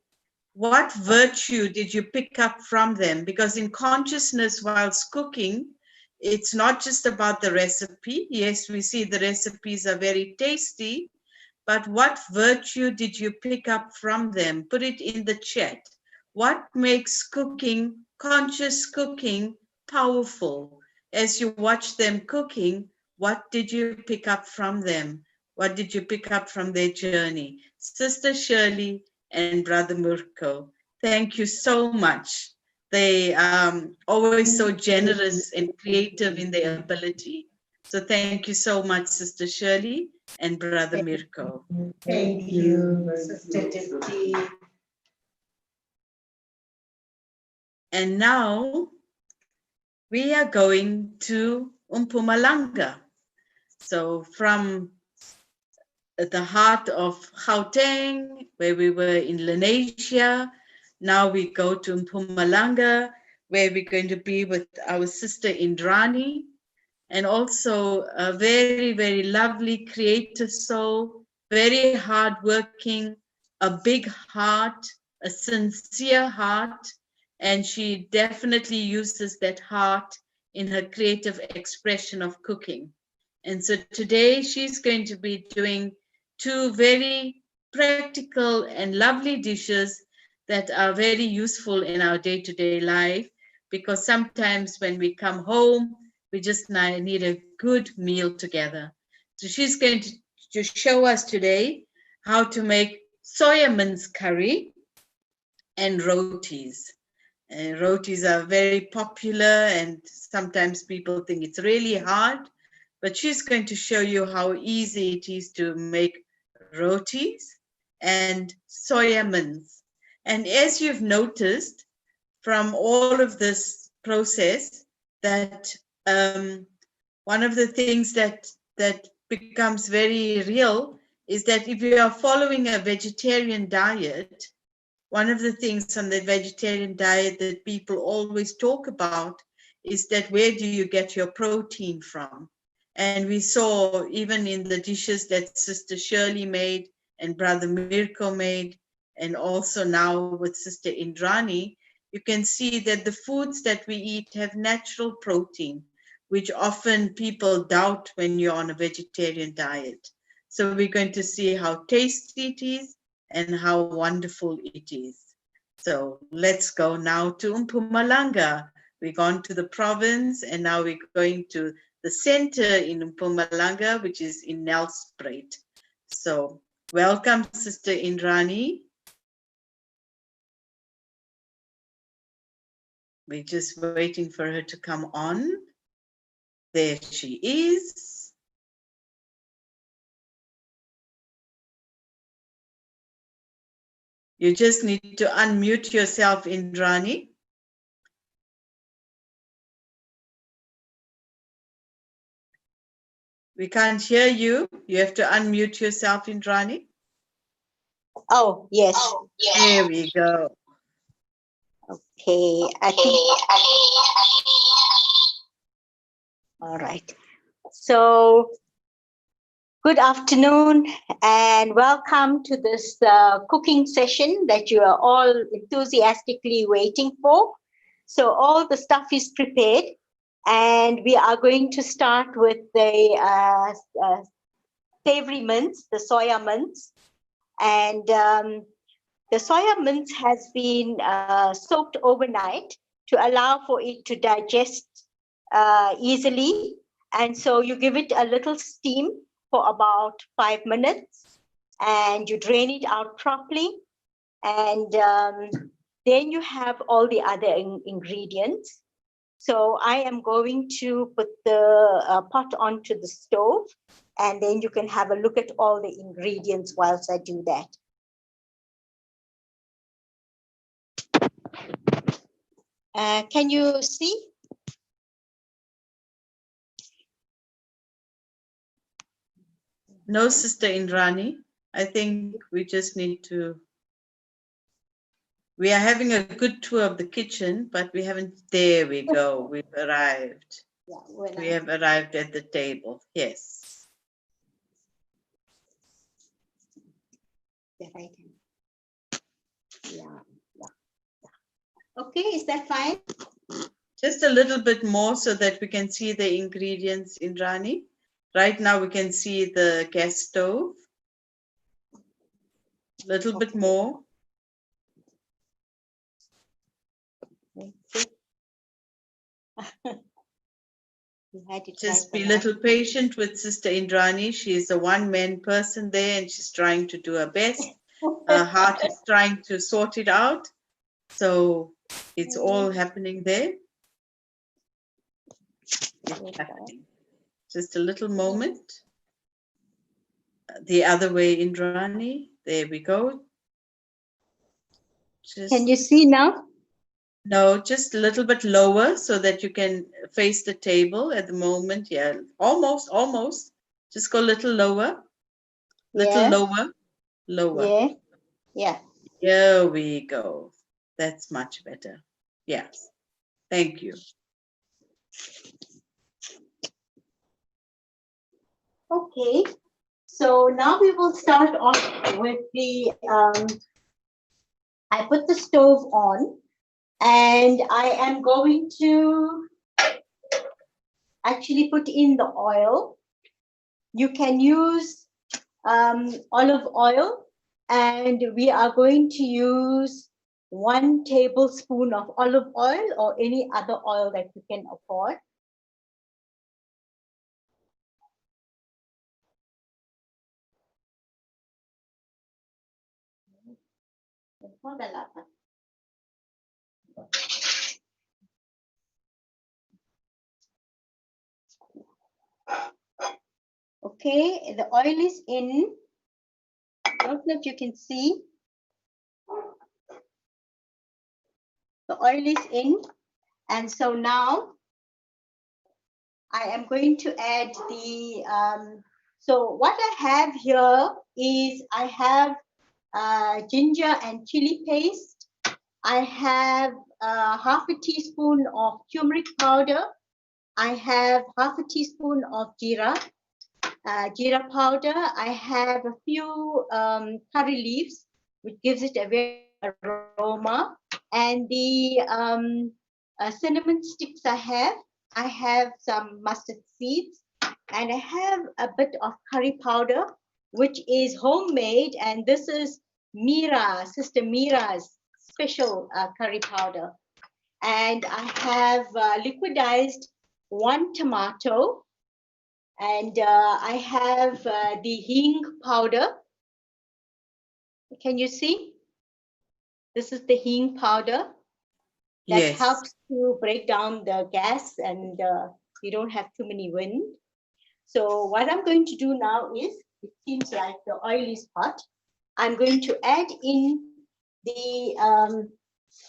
what virtue did you pick up from them? Because in consciousness whilst cooking, it's not just about the recipe. Yes, we see the recipes are very tasty, but what virtue did you pick up from them? Put it in the chat. What makes cooking, conscious cooking, powerful? As you watch them cooking, what did you pick up from them? What did you pick up from their journey? Sister Shirley and Brother Mirko, thank you so much. They always so generous and creative in their ability. So thank you so much, Sister Shirley and Brother Mirko. Thank you, Sister Dipti. And now we are going to Mpumalanga. So from the heart of Gauteng, where we were in Lenasia, now we go to Mpumalanga, where we're going to be with our sister Indrani, and also a very, very lovely creative soul, very hardworking, a big heart, a sincere heart, and she definitely uses that heart in her creative expression of cooking. And so today she's going to be doing 2 very practical and lovely dishes that are very useful in our day-to-day life, because sometimes when we come home, We just need a good meal together. So she's going to show us today how to make soya mince curry and rotis. Rotis are very popular, and sometimes people think it's really hard, but she's going to show you how easy it is to make rotis and soya mince. And as you've noticed from all of this process, that one of the things that becomes very real is that if you are following a vegetarian diet, one of the things on the vegetarian diet that people always talk about is that where do you get your protein from? And we saw even in the dishes that Sister Shirley made and Brother Mirko made, and also now with Sister Indrani, you can see that the foods that we eat have natural protein, which often people doubt when you're on a vegetarian diet. So we're going to see how tasty it is and how wonderful it is. So let's go now to Mpumalanga. We've gone to the province and now we're going to the center in Mpumalanga, which is in Nelspruit. So welcome, Sister Indrani. We're just waiting for her to come on. There she is. You just need to unmute yourself, Indrani. We can't hear you. You have to unmute yourself, Indrani. Oh, yes. There we go. Okay. I think. All right. So, good afternoon and welcome to this cooking session that you are all enthusiastically waiting for. So, all the stuff is prepared, and we are going to start with the savory mince, the soya mince. And the soya mince has been soaked overnight to allow for it to digest easily. And so you give it a little steam for about 5 minutes and you drain it out properly. And then you have all the other ingredients. So I am going to put the pot onto the stove, and then you can have a look at all the ingredients whilst I do that. Can you see? No, Sister Indrani. I think we just need to. We are having a good tour of the kitchen, but we haven't. There we go. We've arrived. Yeah, We have arrived at the table. Yes. The right hand. Yeah. Okay, is that fine? Just a little bit more so that we can see the ingredients, Indrani. Right now we can see the gas stove. A little bit more. Just be a little patient with Sister Indrani. She is a one-man person there and she's trying to do her best. Her heart is trying to sort it out. So it's all happening there. It's happening. Just a little moment. The other way, Indrani. There we go. Can you see now? No, just a little bit lower so that you can face the table at the moment. Yeah, almost. Just go a little lower. Lower. Yeah. Yeah. Here we go. That's much better. Yes. Thank you. Okay. So now we will start off with the, I put the stove on and I am going to actually put in the oil. You can use olive oil, and we are going to use 1 tablespoon of olive oil or any other oil that you can afford. Okay, the oil is in. I don't know if you can see. The oil is in. And so now I am going to add the, so what I have here is I have ginger and chili paste. I have half a teaspoon of turmeric powder. I have half a teaspoon of jeera powder. I have a few curry leaves, which gives it a very aroma. And the cinnamon sticks I have some mustard seeds, and I have a bit of curry powder, which is homemade. And this is Sister Mira's special curry powder. And I have liquidized 1 tomato, and I have the hing powder. Can you see? This is the hing powder that Yes. helps to break down the gas, and you don't have too many wind. So what I'm going to do now is, it seems like the oil is hot. I'm going to add in the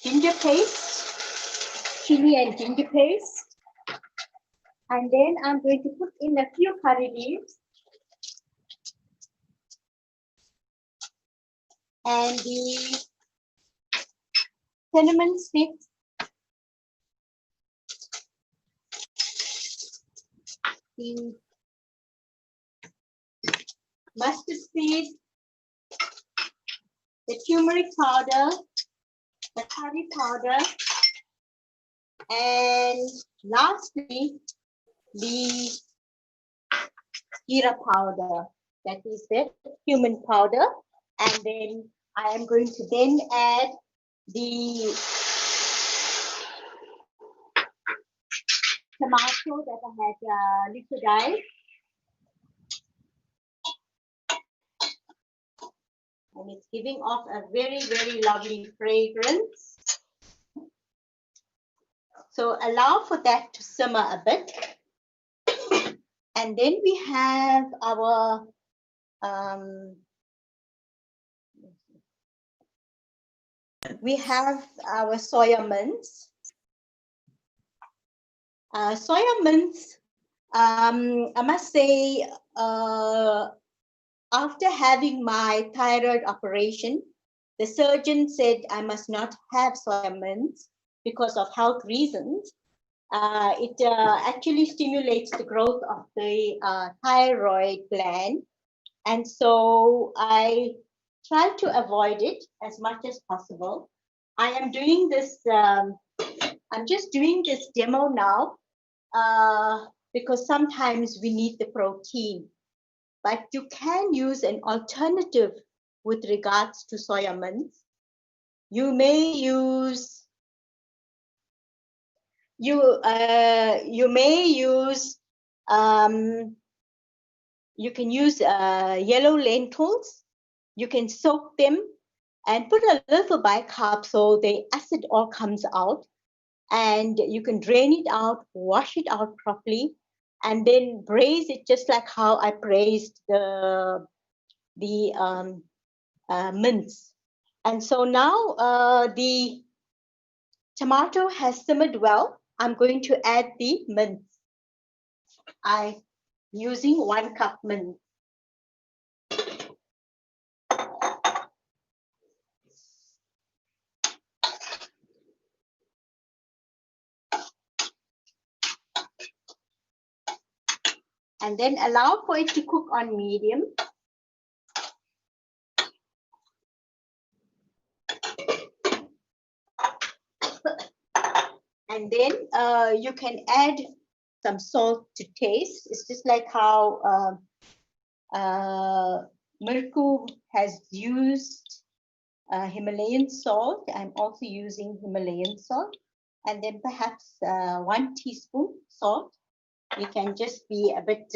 ginger paste, chili and ginger paste. And then I'm going to put in a few curry leaves and the cinnamon sticks, the mustard seed, the turmeric powder, the curry powder, and lastly, the jeera powder, that is the cumin powder. And then I am going to then add the tomato that I had liquidized. And it's giving off a very, very lovely fragrance. So allow for that to simmer a bit. And then we have our soya mince. Soya mince, I must say, after having my thyroid operation, the surgeon said I must not have soya mince because of health reasons. It actually stimulates the growth of the thyroid gland. And so I try to avoid it as much as possible. I am doing this, I'm just doing this demo now because sometimes we need the protein. But you can use an alternative with regards to soya mince. You may use you can use yellow lentils. You can soak them and put a little bicarb so the acid all comes out. And you can drain it out, wash it out properly, and then braise it just like how I braised the mince. And so now the tomato has simmered well. I'm going to add the mince. I'm using 1 cup mince. And then allow for it to cook on medium. And then you can add some salt to taste. It's just like how Mirku has used Himalayan salt. I'm also using Himalayan salt. And then perhaps 1 teaspoon salt. You can just be a bit,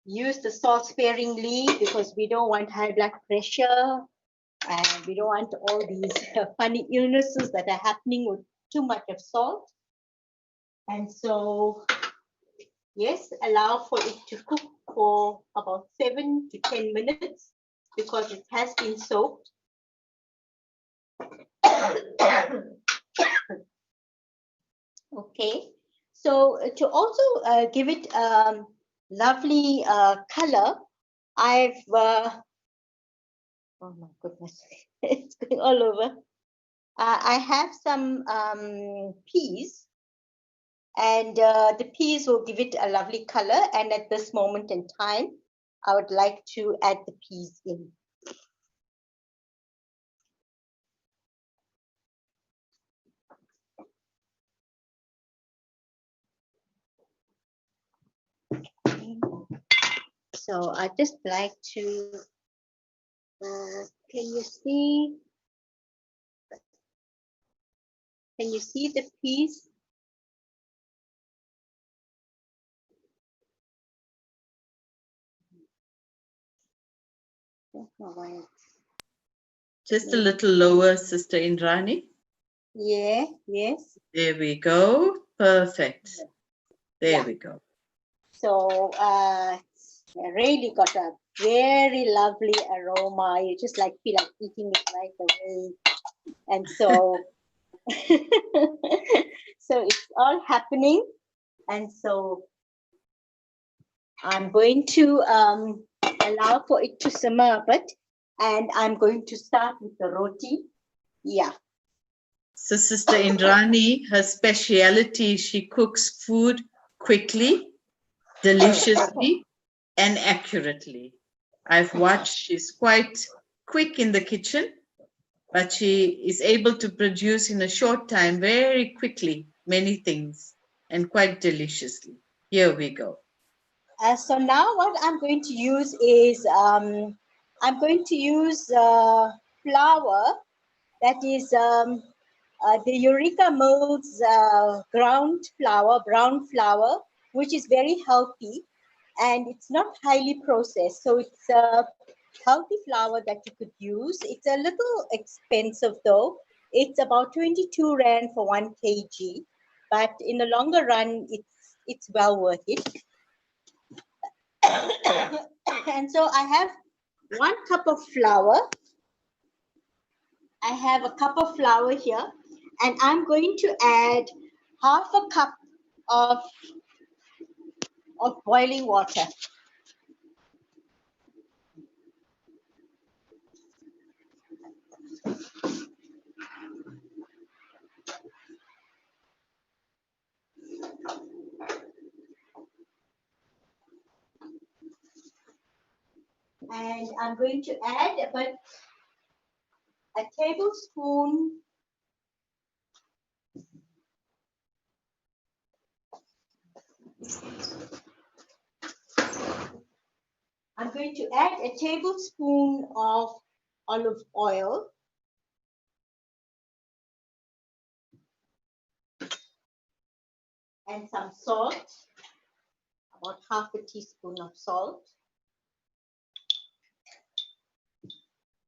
use the salt sparingly because we don't want high blood pressure And we don't want all these funny illnesses that are happening with too much of salt. And so, yes, allow for it to cook for about 7 to 10 minutes because it has been soaked. Okay, so to also give it lovely color, I've, oh my goodness, it's going all over. I have some peas, and the peas will give it a lovely color. And at this moment in time, I would like to add the peas in. So I just like to, can you see? Can you see the peas? Don't know why it's- Just a little lower, Sister Indrani. Yeah, yes. There we go. Perfect. There Yeah. we go. So it's really got a very lovely aroma. You just like feel like eating it right away. And so, so it's all happening. And so I'm going to allow for it to simmer a bit. And I'm going to start with the roti. Yeah. So Sister Indrani, her speciality, she cooks food quickly, deliciously, and accurately. I've watched, she's quite quick in the kitchen, but she is able to produce in a short time very quickly many things and quite deliciously. Here we go. So now what I'm going to use is I'm going to use flour that is the Eureka Mills ground flour, brown flour, which is very healthy and it's not highly processed. So it's a healthy flour that you could use. It's a little expensive though. It's about 22 Rand for 1 kg, but in the longer run, it's well worth it. And so I have 1 cup of flour. I have a cup of flour here, and I'm going to add half a cup of boiling water. And I'm going to add about a tablespoon I'm going to add a tablespoon of olive oil. And some salt, about half a teaspoon of salt.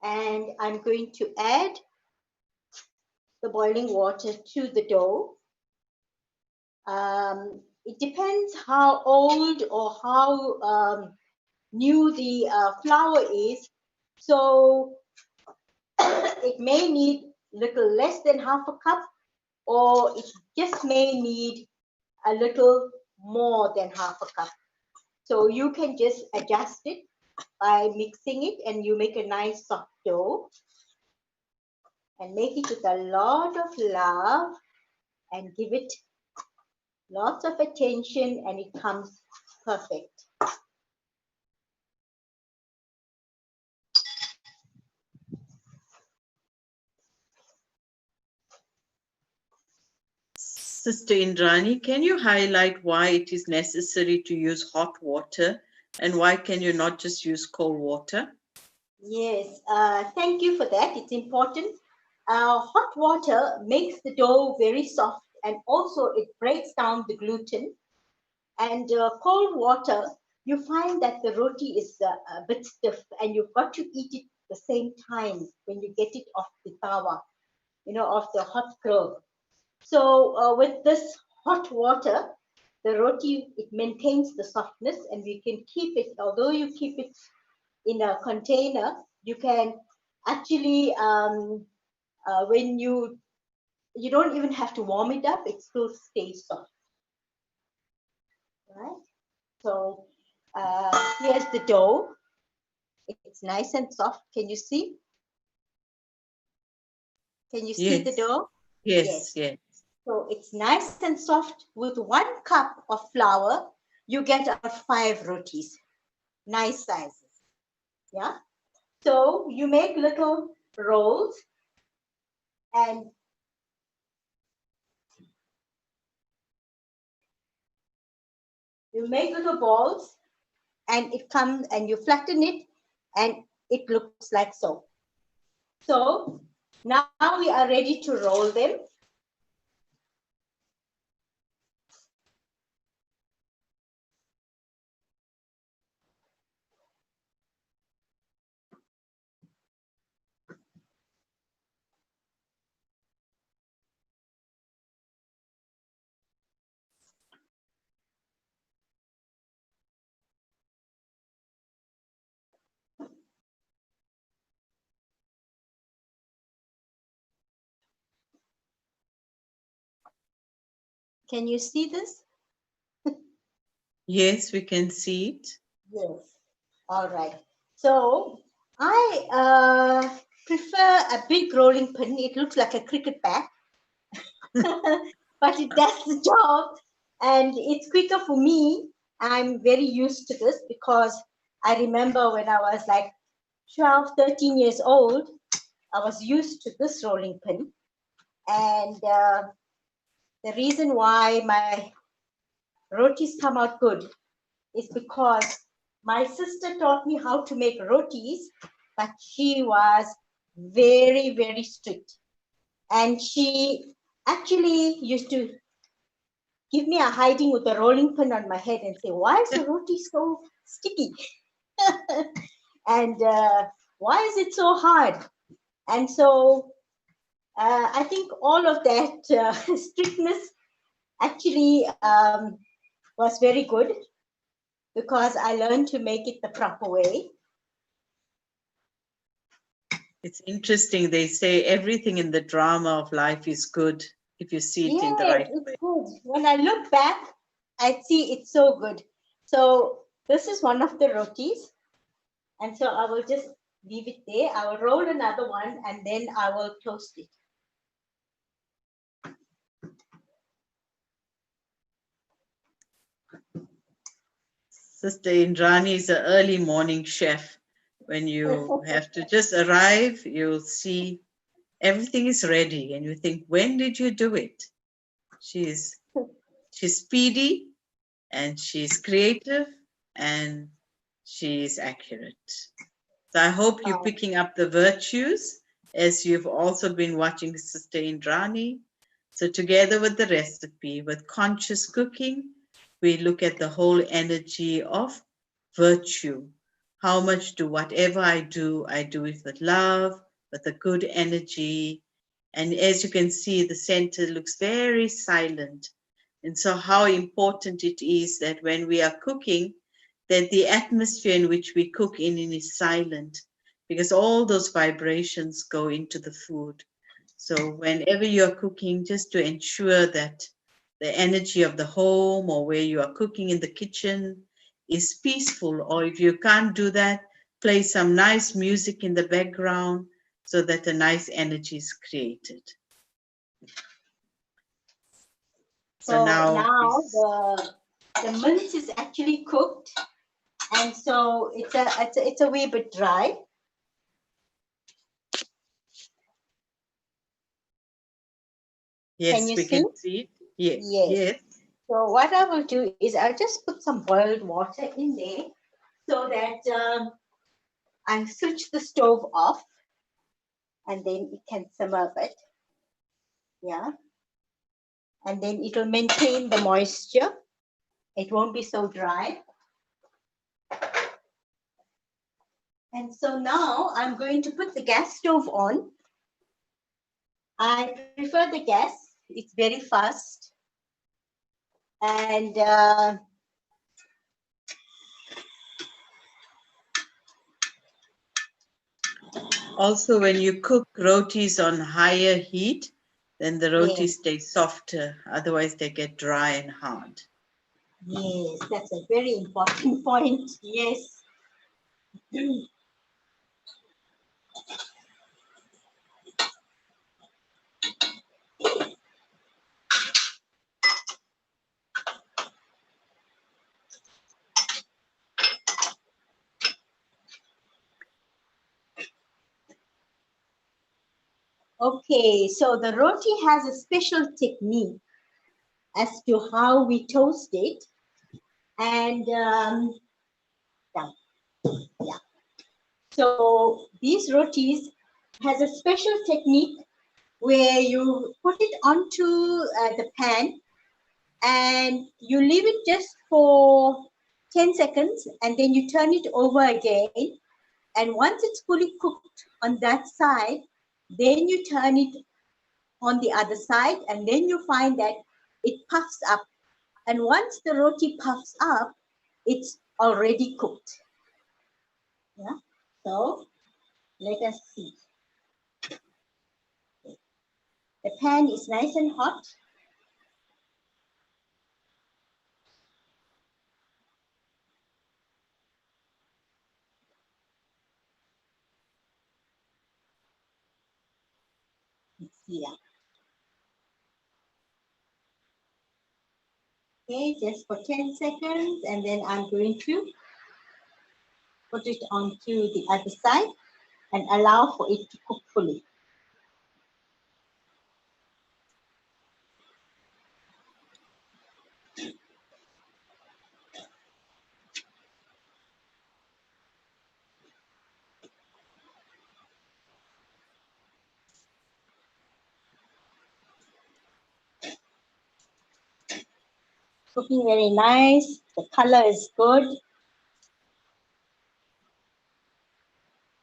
And I'm going to add the boiling water to the dough. It depends how old or how new the flour is. So it may need little less than half a cup, or it just may need a little more than half a cup. So you can just adjust it by mixing it, and you make a nice soft dough. And make it with a lot of love and give it lots of attention, and it comes perfect. Sister Indrani, can you highlight why it is necessary to use hot water and why can you not just use cold water? Yes, thank you for that. It's important. Hot water makes the dough very soft, and also it breaks down the gluten. And cold water, you find that the roti is a bit stiff, and you've got to eat it the same time when you get it off the tawa, off the hot grill. So with this hot water, the roti, it maintains the softness, and we can keep it, although you keep it in a container, you can actually, when you don't even have to warm it up, it still stays soft, right? So here's the dough. It's nice and soft. Can you see? Can you see the Yes, dough? yes, Yes. yes. So it's nice and soft. With 1 cup of flour, you get about 5 rotis, nice sizes. Yeah. So you make little rolls, and you make little balls, and it comes, and you flatten it, and it looks like so. So now we are ready to roll them. Can you see this? Yes, we can see it. Yes. All right. So I prefer a big rolling pin. It looks like a cricket bat, but it does the job, and it's quicker for me. I'm very used to this because I remember when I was like 12, 13 years old, I was used to this rolling pin. And the reason why my rotis come out good is because my sister taught me how to make rotis, but she was very, very strict. And she actually used to give me a hiding with a rolling pin on my head and say, why is the roti so sticky? And why is it so hard? And so I think all of that strictness actually was very good because I learned to make it the proper way. It's interesting. They say everything in the drama of life is good if you see it in the Yes, right it's way. good. When I look back, I see it's so good. So this is one of the rotis. And so I will just leave it there. I will roll another one, and then I will toast it. Sister Indrani is an early morning chef. When you have to just arrive, you'll see everything is ready, and you think, when did you do it? She's speedy, and she's creative, and she's accurate. So I hope you're picking up the virtues as you've also been watching Sister Indrani. So together with the recipe, with conscious cooking, we look at the whole energy of virtue. How much do whatever I do it with love, with a good energy. And as you can see, the center looks very silent. And so how important it is that when we are cooking, that the atmosphere in which we cook in is silent, because all those vibrations go into the food. So whenever you're cooking, just to ensure that the energy of the home or where you are cooking in the kitchen is peaceful, or if you can't do that, play some nice music in the background so that a nice energy is created. So now the mince is actually cooked, and so it's a wee bit dry. yes, we can see it. Yes, Yes. yes. So what I will do is I'll just put some boiled water in there so that I switch the stove off, and then it can simmer a bit. Yeah. And then it will maintain the moisture. It won't be so dry. And so now I'm going to put the gas stove on. I prefer the gas. It's very fast. And Also, when you cook rotis on higher heat, then the rotis yes, stay softer. Otherwise, they get dry and hard. yes, that's a very important point. Yes. Okay, so the roti has a special technique as to how we toast it. And yeah, yeah. So these rotis has a special technique where you put it onto the pan and you leave it just for 10 seconds and then you turn it over again. And once it's fully cooked on that side, then you turn it on the other side and then you find that it puffs up. And once the roti puffs up, it's already cooked. Yeah. So let us see. The pan is nice and hot. Let's see. Okay, just for 10 seconds, and then I'm going to put it onto the other side and allow for it to cook fully. Cooking very nice. The color is good.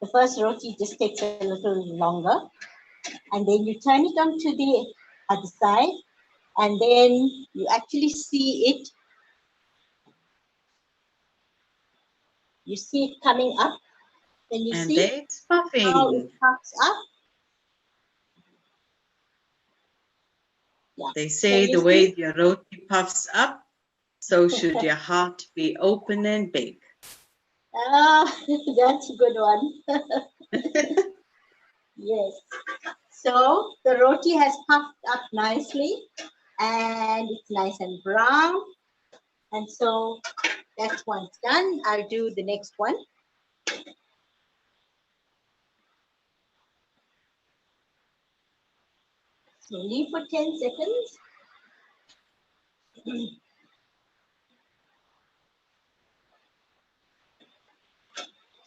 The first roti just takes a little longer. And then you turn it onto the other side. And then you actually see it. You see it coming up. Then you And see there it's how it puffing. puffs up. Yeah. They Can say you the way see? your roti puffs up, so should your heart be open and big. Ah, that's a good one. Yes. So the roti has puffed up nicely and it's nice and brown. And so that's one's done. I'll do the next one. So leave for 10 seconds.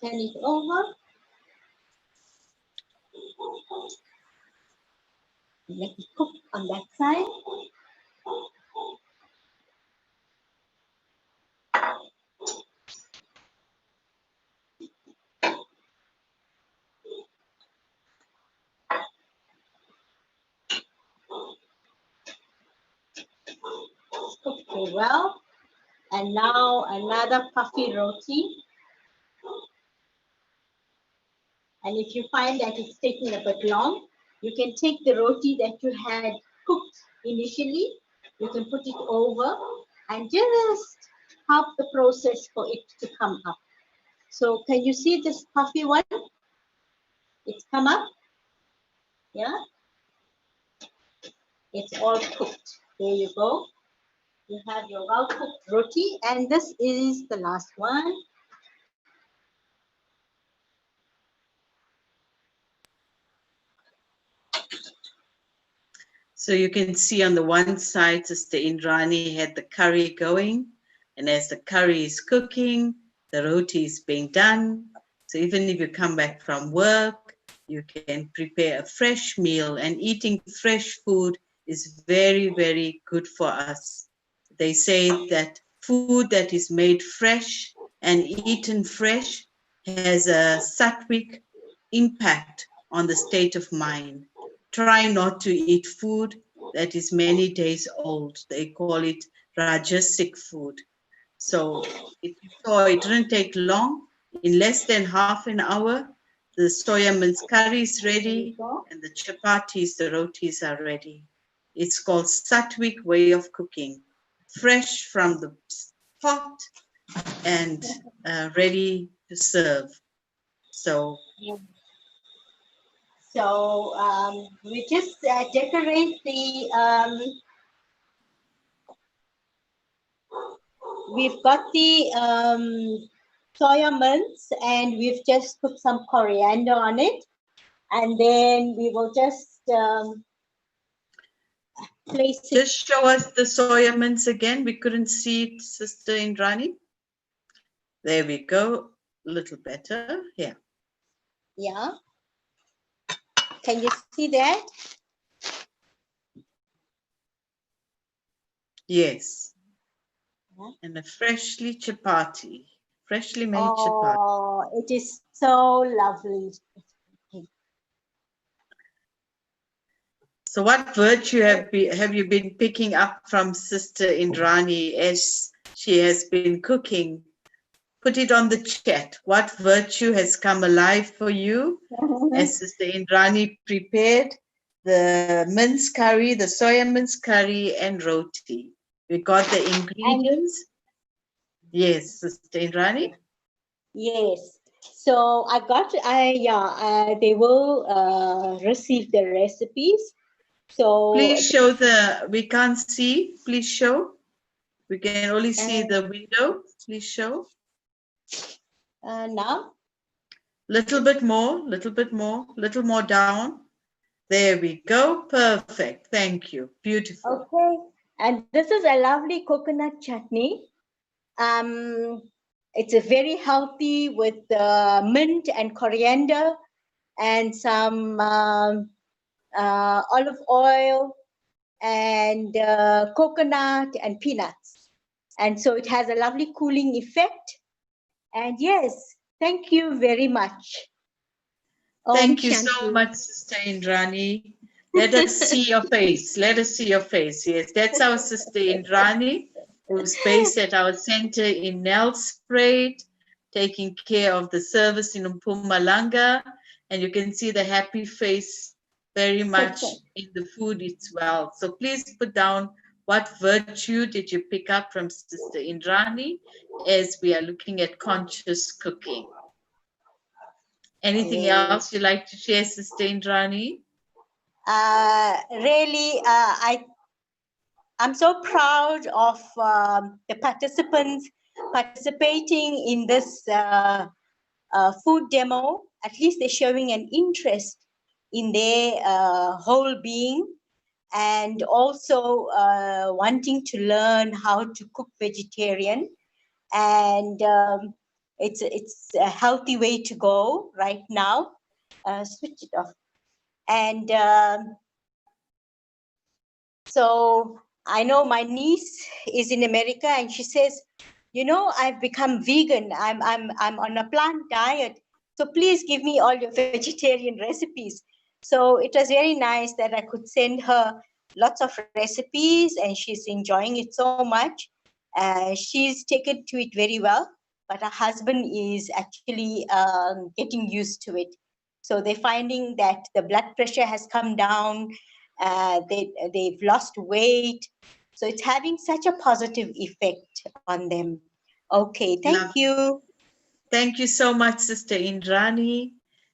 Turn it over. Let it cook on that side. Cook very well. And now another puffy roti. And if you find that it's taking a bit long, you can take the roti that you had cooked initially, you can put it over and just help the process for it to come up. So can you see this puffy one? It's come up. Yeah, it's all cooked. There you go. You have your well-cooked roti, and this is the last one. So you can see on the one side, Sister Indrani had the curry going, and as the curry is cooking, the roti is being done. So even if you come back from work, you can prepare a fresh meal, and eating fresh food is very, very good for us. They say that food that is made fresh and eaten fresh has a sattvic impact on the state of mind. Try not to eat food that is many days old. They call it rajasic food. So if you saw, it didn't take long. In less than half an hour, the soya mince curry is ready and the chapatis, the rotis are ready. It's called sattvic way of cooking, fresh from the pot and ready to serve. So So we just decorate the. We've got the soya mince, and we've just put some coriander on it, and then we will just place it. just show us the soya mince again. We couldn't see it, Sister Indrani. There we go. A little better. Yeah. Yeah. Can you see that? Yes. Yeah. And a freshly chapati. Freshly made chapati. Oh, it is so lovely. So what virtue have you been picking up from Sister Indrani as she has been cooking? Put it on the chat. What virtue has come alive for you as Sister Indrani prepared the mince curry, the soya mince curry and roti? We got the ingredients. Yes, Sister Indrani. Yes. So they will receive the recipes. So Please show we can't see. Please show. We can only see the window. Please show. Now. Little bit more, little more down. There we go. Perfect. Thank you. Beautiful. Okay. And this is a lovely coconut chutney. It's a very healthy with mint and coriander and some olive oil and coconut and peanuts. And so it has a lovely cooling effect. And yes, thank you very much. Thank you so much, Sister Indrani. Let us see your face. Let us see your face. Yes, that's our Sister Indrani, who's based at our center in Nelspruit, taking care of the service in Mpumalanga. And you can see the happy face very much in the food as well. So please put down what virtue did you pick up from Sister Indrani as we are looking at conscious cooking. Anything else you'd like to share, Sister Indrani? Really, I'm so proud of the participants participating in this food demo. At least they're showing an interest in their whole being and also wanting to learn how to cook vegetarian. And it's a healthy way to go right now. Switch it off. And so I know my niece is in America, and she says, you know, I've become vegan. I'm on a plant diet. So please give me all your vegetarian recipes. So it was very nice that I could send her lots of recipes, and she's enjoying it so much. She's taken to it very well, but her husband is actually getting used to it. So they're finding that the blood pressure has come down. They've lost weight. So it's having such a positive effect on them. Okay, thank you. Thank you so much, Sister Indrani.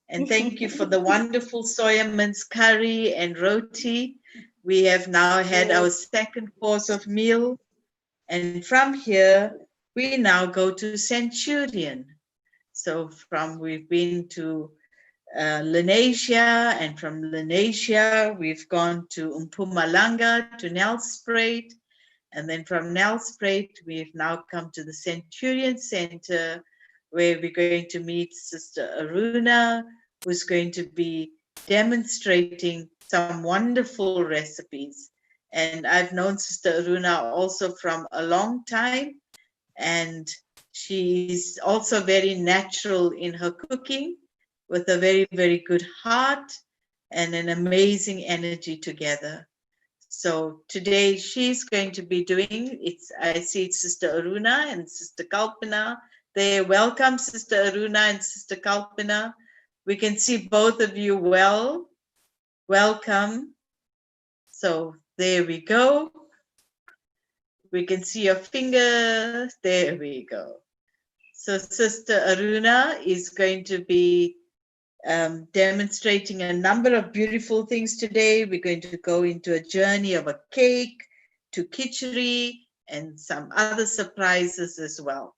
And thank you for the wonderful soya mince curry and roti. We have now had our second course of meal. And from here, we now go to Centurion. So we've been to Lenasia, and from Lenasia, we've gone to Mpumalanga, to Nelspruit, and then from Nelspruit, we've now come to the Centurion Center, where we're going to meet Sister Aruna, who's going to be demonstrating some wonderful recipes. And I've known Sister Aruna also from a long time, and She's also very natural in her cooking, with a very, very good heart and an amazing energy together. So today she's going to be doing, I see it's Sister Aruna and Sister Kalpana. They welcome Sister Aruna and Sister Kalpana. We can see both of you well. Welcome. So there we go. We can see your fingers. There we go. So Sister Aruna is going to be demonstrating a number of beautiful things today. We're going to go into a journey of a cake to khichdi and some other surprises as well.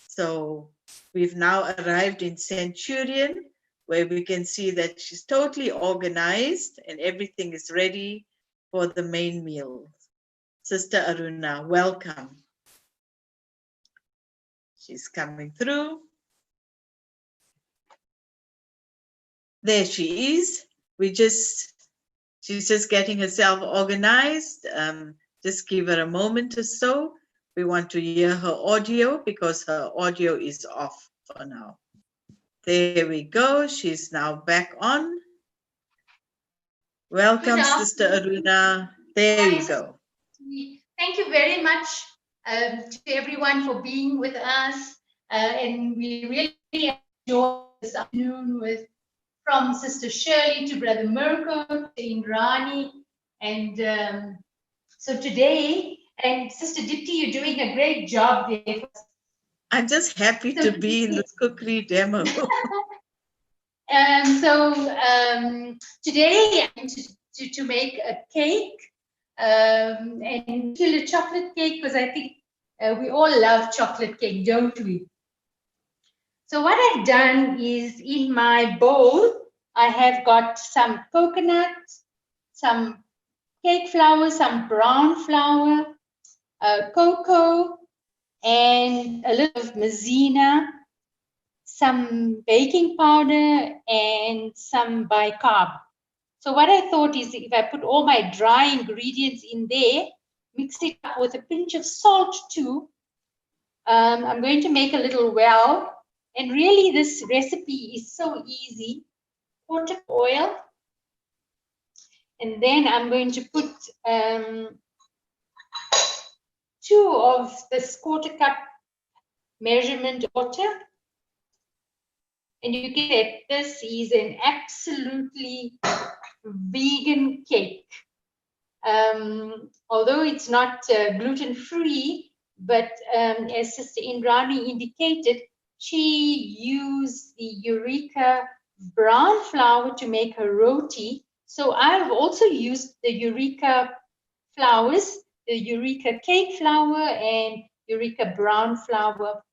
So we've now arrived in Centurion, where we can see that she's totally organized and everything is ready for the main meal. Sister Aruna, welcome. She's coming through. There she is. She's just getting herself organized. Just give her a moment or so. We want to hear her audio because her audio is off for now. There we go. She's now back on. Welcome, Sister Aruna. There you go. Thank you very much to everyone for being with us. And we really enjoyed this afternoon from Sister Shirley to Brother Mirko to Indrani. And so today, and Sister Dipti, you're doing a great job there. I'm just happy to be in this cookery demo. Today I'm to make a cake and a chocolate cake, because I think we all love chocolate cake, don't we? So what I've done is, in my bowl, I have got some coconut, some cake flour, some brown flour, cocoa, and a little of maizena, some baking powder, and some bicarb. So what I thought is, if I put all my dry ingredients in there, mix it up with a pinch of salt too, I'm going to make a little well. And really this recipe is so easy. Quarter cup oil. And then I'm going to put 2 of this quarter cup measurement water. And you can say this is an absolutely vegan cake. Although it's not gluten-free, but as Sister Indrani indicated, she used the Eureka brown flour to make her roti. So I've also used the Eureka flours, the Eureka cake flour and Eureka brown flour.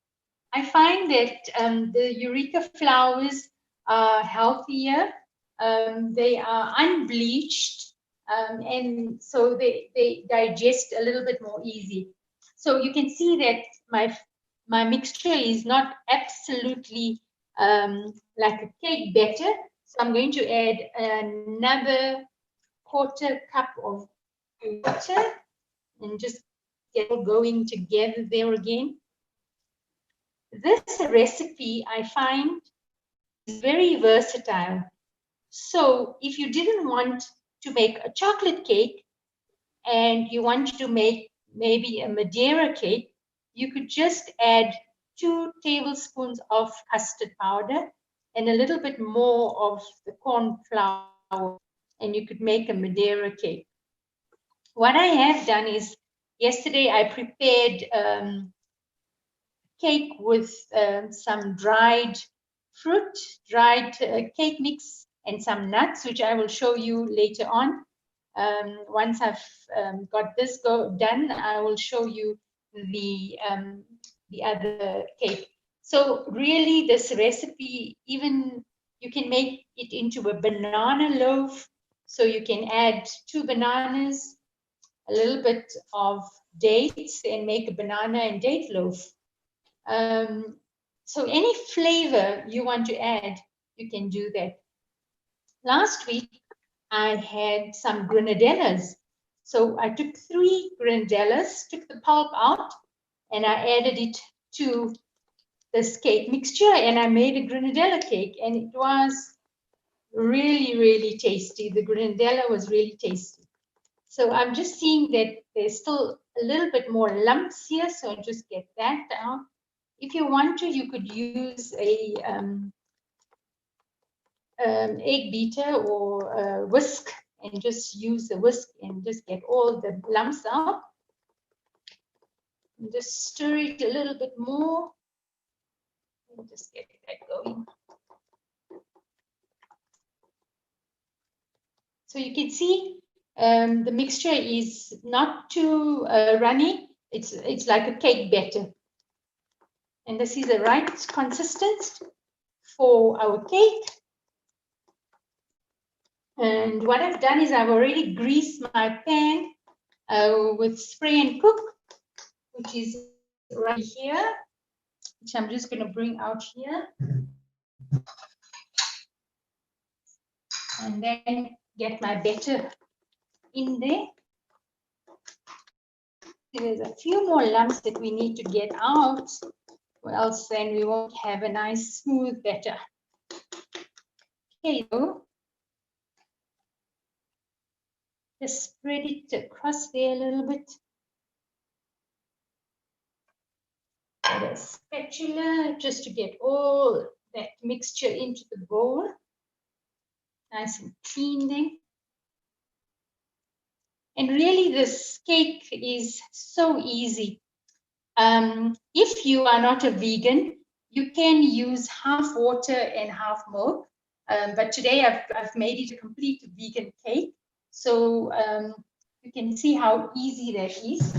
I find that the Eureka flours are healthier. They are unbleached, and so they digest a little bit more easy. So you can see that my mixture is not absolutely like a cake batter. So I'm going to add another quarter cup of water and just get it going together there again. This recipe, I find, is very versatile. So if you didn't want to make a chocolate cake and you want to make maybe a Madeira cake, you could just add 2 tablespoons of custard powder and a little bit more of the corn flour, and you could make a Madeira cake. What I have done is, yesterday I prepared cake with some dried fruit, dried cake mix, and some nuts, which I will show you later on. Once I've got this done, I will show you the other cake. So really, this recipe, even you can make it into a banana loaf. So you can add 2 bananas, a little bit of dates, and make a banana and date loaf. So any flavor you want to add, you can do that. Last week, I had some granadellas. So I took 3 granadellas, took the pulp out, and I added it to this cake mixture, and I made a grenadella cake, and it was really, really tasty. The grenadella was really tasty. So I'm just seeing that there's still a little bit more lumps here, so I'll just get that out. If you want to, you could use a egg beater or a whisk, and just use the whisk and just get all the lumps out. And just stir it a little bit more and just get that going. So you can see the mixture is not too runny. It's like a cake batter. And this is the right consistency for our cake. And what I've done is I've already greased my pan with spray and cook, which is right here, which I'm just going to bring out here. And then get my batter in there. There's a few more lumps that we need to get out, or else then we won't have a nice smooth batter. Okay, just spread it across there a little bit. Get a spatula just to get all that mixture into the bowl. Nice and clean there. And really this cake is so easy. If you are not a vegan, you can use half water and half milk. But today I've made it a complete vegan cake. So you can see how easy that is.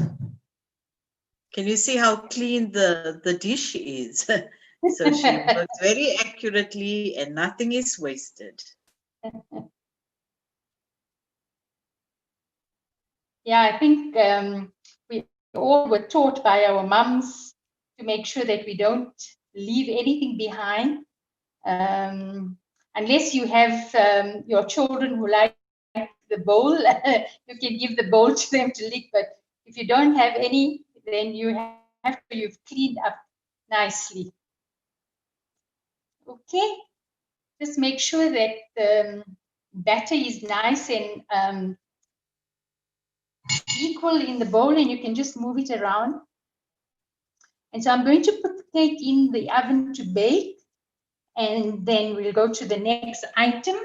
Can you see how clean the dish is? So she works very accurately and nothing is wasted. Yeah, I think we all were taught by our mums to make sure that we don't leave anything behind. Unless you have your children who like the bowl, you can give the bowl to them to lick. But if you don't have any, then you've cleaned up nicely. Okay, just make sure that the batter is nice and equal in the bowl, and you can just move it around. And so I'm going to put the cake in the oven to bake, and then we'll go to the next item.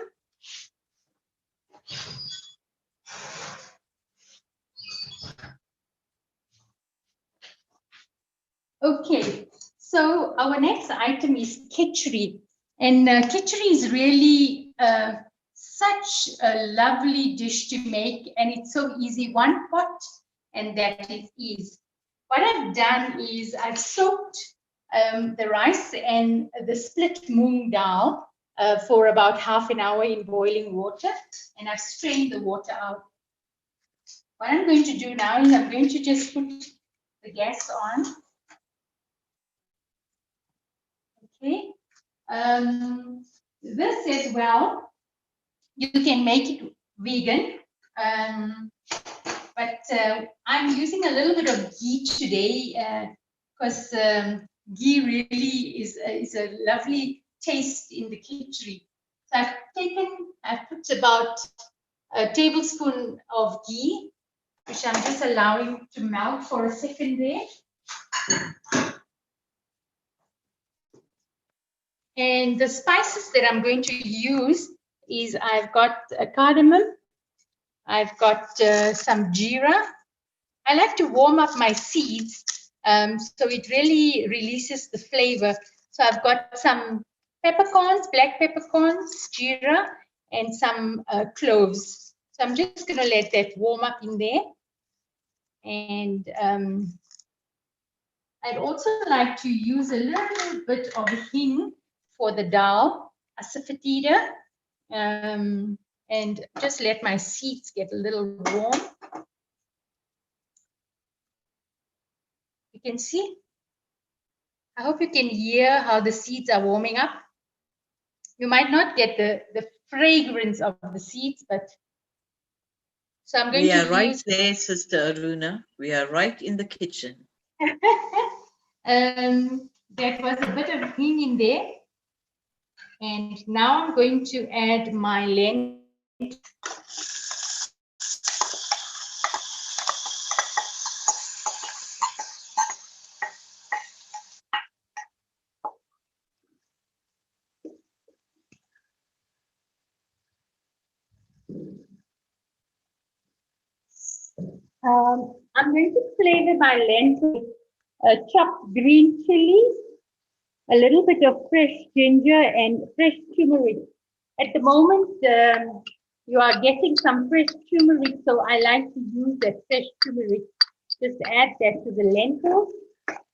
Okay, so our next item is khichdi. And khichdi is really such a lovely dish to make, and it's so easy. One pot, and that it is. What I've done is I've soaked the rice and the split moong dal for about half an hour in boiling water, and I've strained the water out. What I'm going to do now is I'm going to just put the gas on. Okay. This as well, you can make it vegan, but I'm using a little bit of ghee today because ghee really is a lovely taste in the khichdi. So I've put about a tablespoon of ghee, which I'm just allowing to melt for a second there. And the spices that I'm going to use is I've got a cardamom, I've got some jeera. I like to warm up my seeds so it really releases the flavor. So I've got some peppercorns, black peppercorns, jeera, and some cloves. So I'm just going to let that warm up in there. And I'd also like to use a little bit of hing for the dal, asifetida, and just let my seeds get a little warm. You can see. I hope you can hear how the seeds are warming up. You might not get the fragrance of the seeds, but so I'm going to use. We are right there, Sister Aruna. We are right in the kitchen. That was a bit of hing in there. And now I'm going to add my lentils. I'm going to flavor my lentils with chopped green chilies, a little bit of fresh ginger and fresh turmeric. At the moment, you are getting some fresh turmeric, so I like to use that fresh turmeric. Just add that to the lentils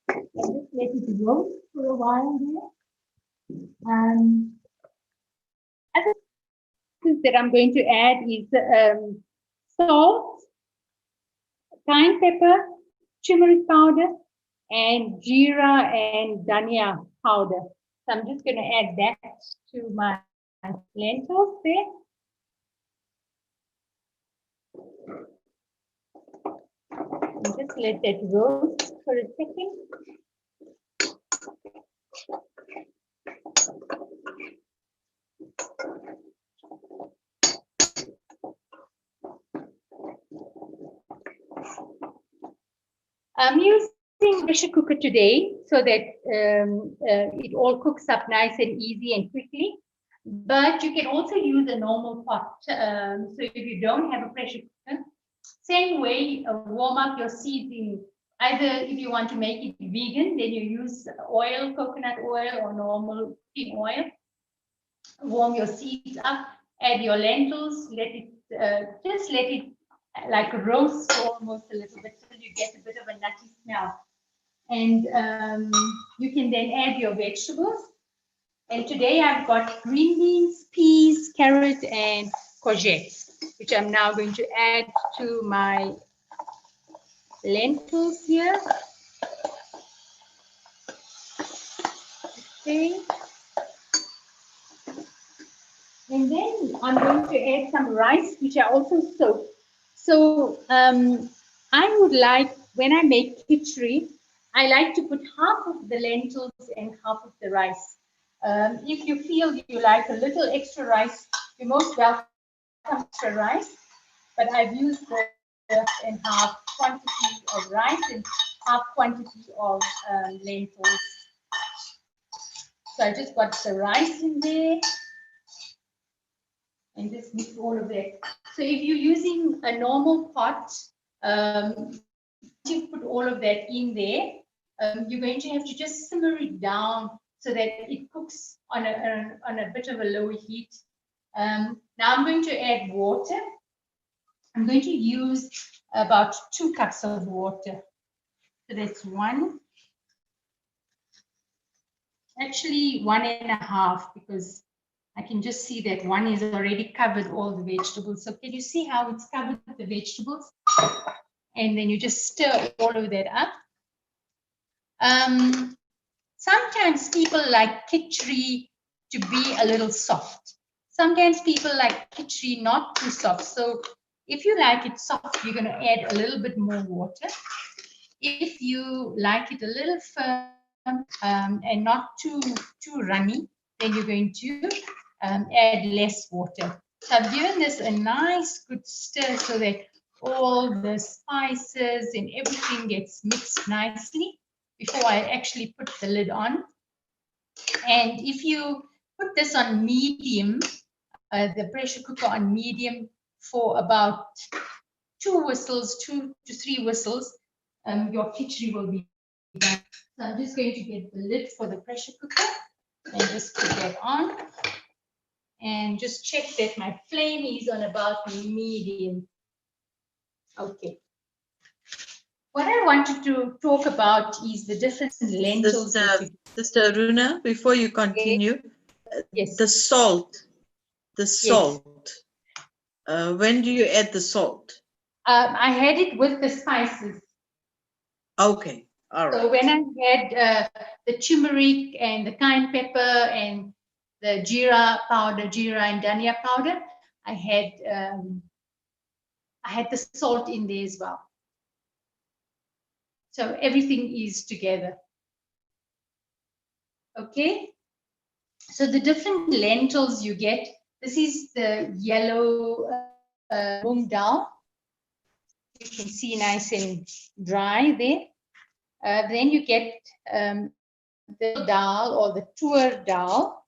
and just let it roast for a while there. Other things that I'm going to add is salt, cayenne pepper, turmeric powder, and jeera and dhania powder. So I'm just going to add that to my lentils there. And just let that roast for a second. I'm using pressure cooker today so that it all cooks up nice and easy and quickly. But you can also use a normal pot. So if you don't have a pressure cooker, same way, warm up your seeds in either if you want to make it vegan, then you use oil, coconut oil or normal cooking oil. Warm your seeds up, add your lentils, let it just let it like roast almost a little bit till you get a bit of a nutty smell. And you can then add your vegetables. And today I've got green beans, peas, carrot, and courgettes, which I'm now going to add to my lentils here. Okay. And then I'm going to add some rice, which I also soak. So I would like, when I make khichdi, I like to put half of the lentils and half of the rice. If you feel you like a little extra rice, you're most welcome extra rice. But I've used the and half quantity of rice and half quantity of lentils. So I just got the rice in there and just mix all of that. So if you're using a normal pot, you put all of that in there, you're going to have to just simmer it down so that it cooks on a bit of a lower heat. Now I'm going to add water. I'm going to use about 2 cups of water. So that's one. Actually 1.5, because I can just see that one is already covered all the vegetables. So can you see how it's covered the vegetables? And then you just stir all of that up. Sometimes people like khichdi to be a little soft. Sometimes people like khichdi not too soft. So if you like it soft, you're going to add a little bit more water. If you like it a little firm and not too runny, then you're going to add less water. So I've given this a nice good stir so that all the spices and everything gets mixed nicely before I actually put the lid on. And if you put this on medium, the pressure cooker on medium for about 2 whistles, 2 to 3 whistles, your khichdi will be done. So I'm just going to get the lid for the pressure cooker and just put that on. And just check that my flame is on about medium. Okay. What I wanted to talk about is the different lentils. Sister Aruna, before you continue, yes. The salt. Yes. When do you add the salt? I had it with the spices. Okay, all right. So when I had the turmeric and the cayenne pepper and the jeera powder, jeera and dhania powder, I had the salt in there as well. So everything is together. Okay, so the different lentils you get, this is the yellow mung dal. You can see nice and dry there. Then you get the dal or the tur dal,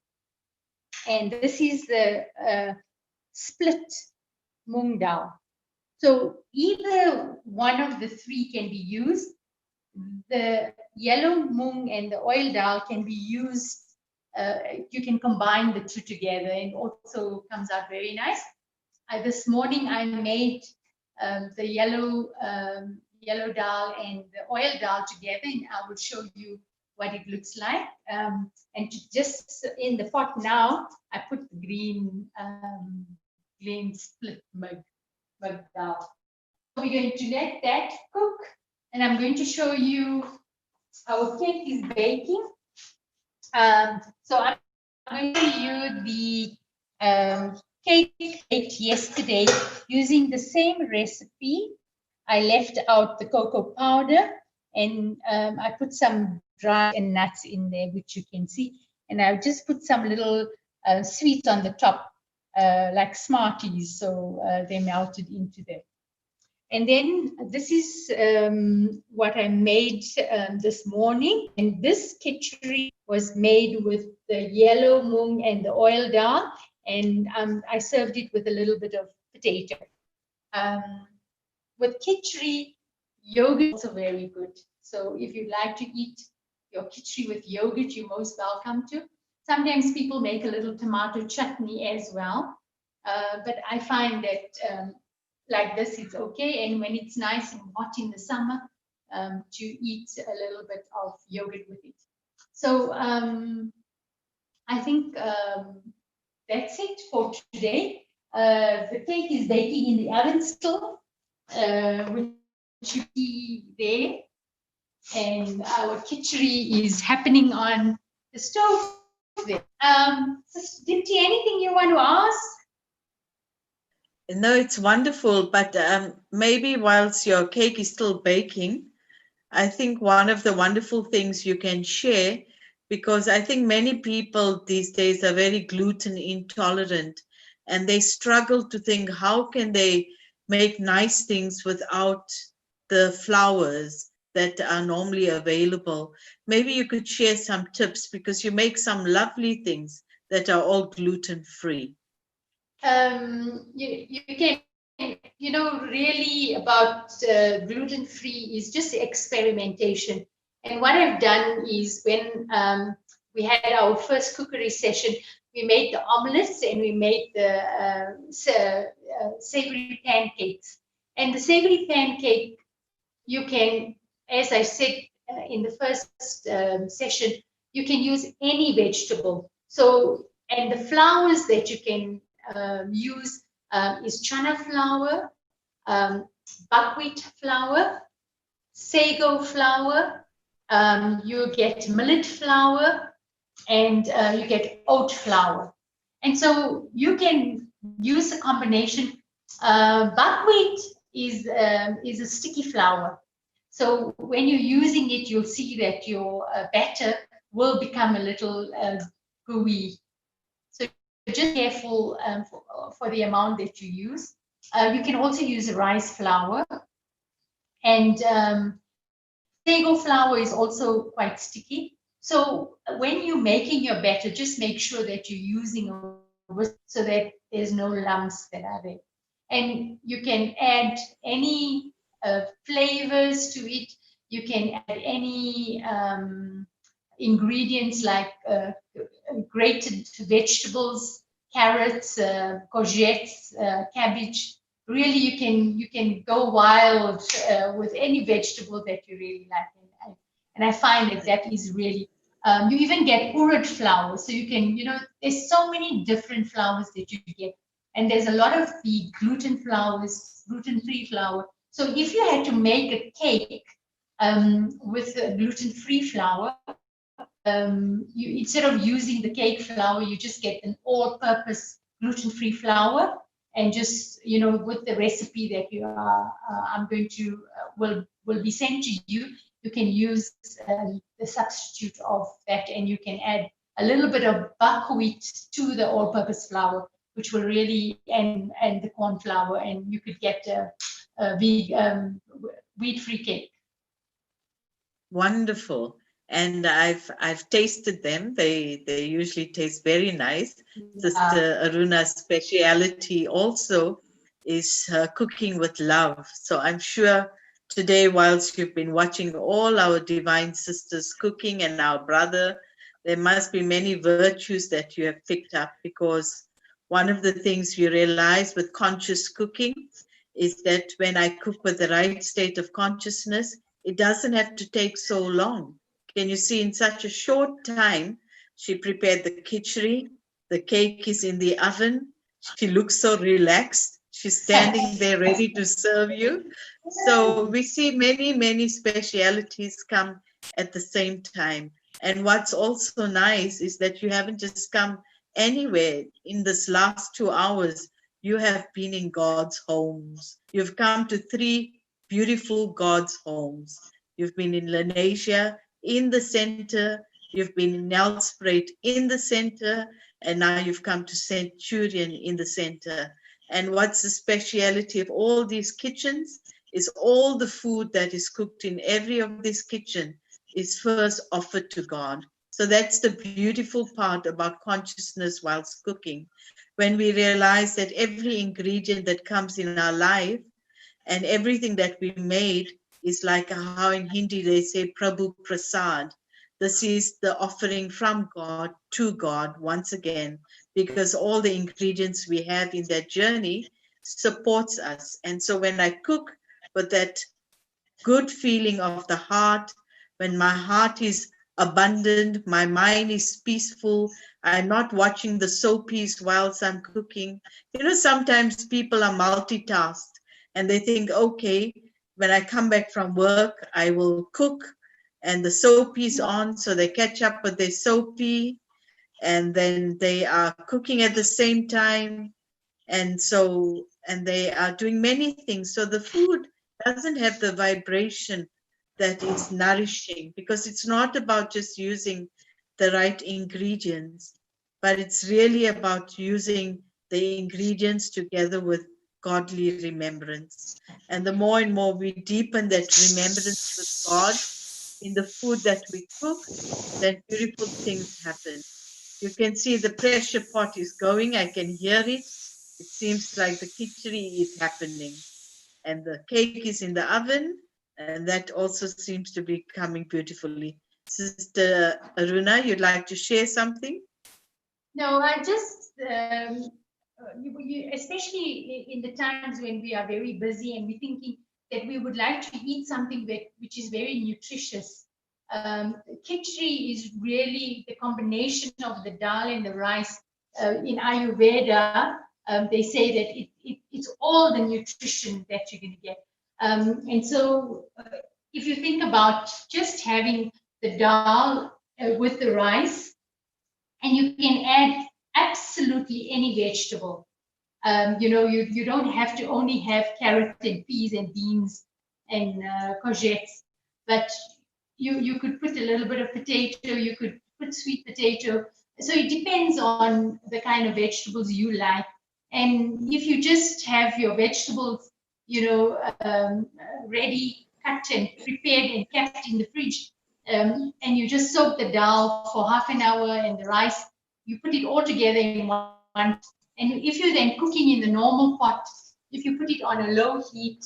and this is the split mung dal. So either one of the three can be used. The yellow mung and the oil dal can be used. You can combine the two together, and also comes out very nice. This morning I made the yellow dal and the oil dal together, and I will show you what it looks like. And just in the pot now, I put the green split mug dal. We're going to let that cook, and I'm going to show you our cake is baking. So I'm going to show you the cake baked yesterday using the same recipe. I left out the cocoa powder, and I put some dry and nuts in there, which you can see. And I've just put some little sweets on the top, like Smarties, so they melted into there. And then this is what I made this morning. And this khichdi was made with the yellow mung and the oil dal. And I served it with a little bit of potato. With khichdi, yogurt is also very good. So if you like to eat your khichdi with yogurt, you're most welcome to. Sometimes people make a little tomato chutney as well. But I find that like this, it's okay. And when it's nice and hot in the summer, to eat a little bit of yogurt with it. So I think that's it for today. The cake is baking in the oven still, which you see there. And our khichdi is happening on the stove there. Dipti, anything you want to ask? No, it's wonderful, but maybe whilst your cake is still baking, I think one of the wonderful things you can share, because I think many people these days are very gluten intolerant, and they struggle to think, how can they make nice things without the flours that are normally available? Maybe you could share some tips, because you make some lovely things that are all gluten-free. You can, really about gluten-free is just experimentation. And what I've done is when we had our first cookery session, we made the omelets and we made the savory pancakes. And the savory pancake, you can, as I said in the first session, you can use any vegetable. So, and the flours that you can use is chana flour, buckwheat flour, sago flour, you get millet flour, and you get oat flour. And so you can use a combination. Buckwheat is a sticky flour. So when you're using it, you'll see that your batter will become a little gooey. So just careful for the amount that you use. You can also use rice flour. And sago flour is also quite sticky. So when you're making your batter, just make sure that you're using a whisk so that there's no lumps that are there. And you can add any flavors to it. You can add any ingredients like grated vegetables, carrots, courgettes, cabbage. Really, you can go wild with any vegetable that you really like. And I find that is really, you even get urad flour. So you can, there's so many different flours that you get. And there's a lot of the gluten flours, gluten-free flour. So if you had to make a cake with a gluten-free flour, you, instead of using the cake flour, you just get an all-purpose gluten-free flour, and just with the recipe that you are, I'm going to will be sent to you. you can use the substitute of that, and you can add a little bit of buckwheat to the all-purpose flour, which will really, and the corn flour, and you could get a wheat-free cake. Wonderful. And I've tasted them. They usually taste very nice. Sister Aruna's speciality also is cooking with love. So I'm sure today, whilst you've been watching all our divine sisters cooking and our brother, there must be many virtues that you have picked up, because one of the things you realize with conscious cooking is that when I cook with the right state of consciousness, it doesn't have to take so long. Can you see, in such a short time, she prepared the khichdi, the cake is in the oven, she looks so relaxed, she's standing there ready to serve you. So we see many, many specialities come at the same time. And what's also nice is that you haven't just come anywhere in this last 2 hours. You have been in God's homes. You've come to 3 beautiful God's homes. You've been in Lenasia, in the center. You've been in Nelspruit, in the center. And now you've come to Centurion, in the center. And what's the speciality of all these kitchens is all the food that is cooked in every of these kitchen is first offered to God. So that's the beautiful part about consciousness whilst cooking. When we realize that every ingredient that comes in our life and everything that we made is like how in Hindi they say Prabhu Prasad. This is the offering from God to God once again, because all the ingredients we have in that journey supports us. And so when I cook with that good feeling of the heart, when my heart is abundant, my mind is peaceful, I'm not watching the soapies whilst I'm cooking. You know, sometimes people are multitasked and they think, okay, when I come back from work, I will cook and the soapy's on, so they catch up with their soapy and then they are cooking at the same time. And so, and they are doing many things. So the food doesn't have the vibration that is nourishing, because it's not about just using the right ingredients, but it's really about using the ingredients together with godly remembrance. And the more and more we deepen that remembrance with God in the food that we cook, then beautiful things happen. You can see the pressure pot is going. I can hear it. It seems like the khichdi is happening. And the cake is in the oven. And that also seems to be coming beautifully. Sister Aruna, you'd like to share something? No, I just, especially in the times when we are very busy and we're thinking that we would like to eat something which is very nutritious. Khichdi is really the combination of the dal and the rice. In Ayurveda, they say that it's all the nutrition that you're going to get. And so if you think about just having the dal with the rice, and you can add absolutely any vegetable. You don't have to only have carrot and peas and beans and courgettes, but you could put a little bit of potato, you could put sweet potato. So it depends on the kind of vegetables you like. And if you just have your vegetables, ready, cut and prepared and kept in the fridge, and you just soak the dal for half an hour and the rice, you put it all together in one. And if you're then cooking in the normal pot, if you put it on a low heat,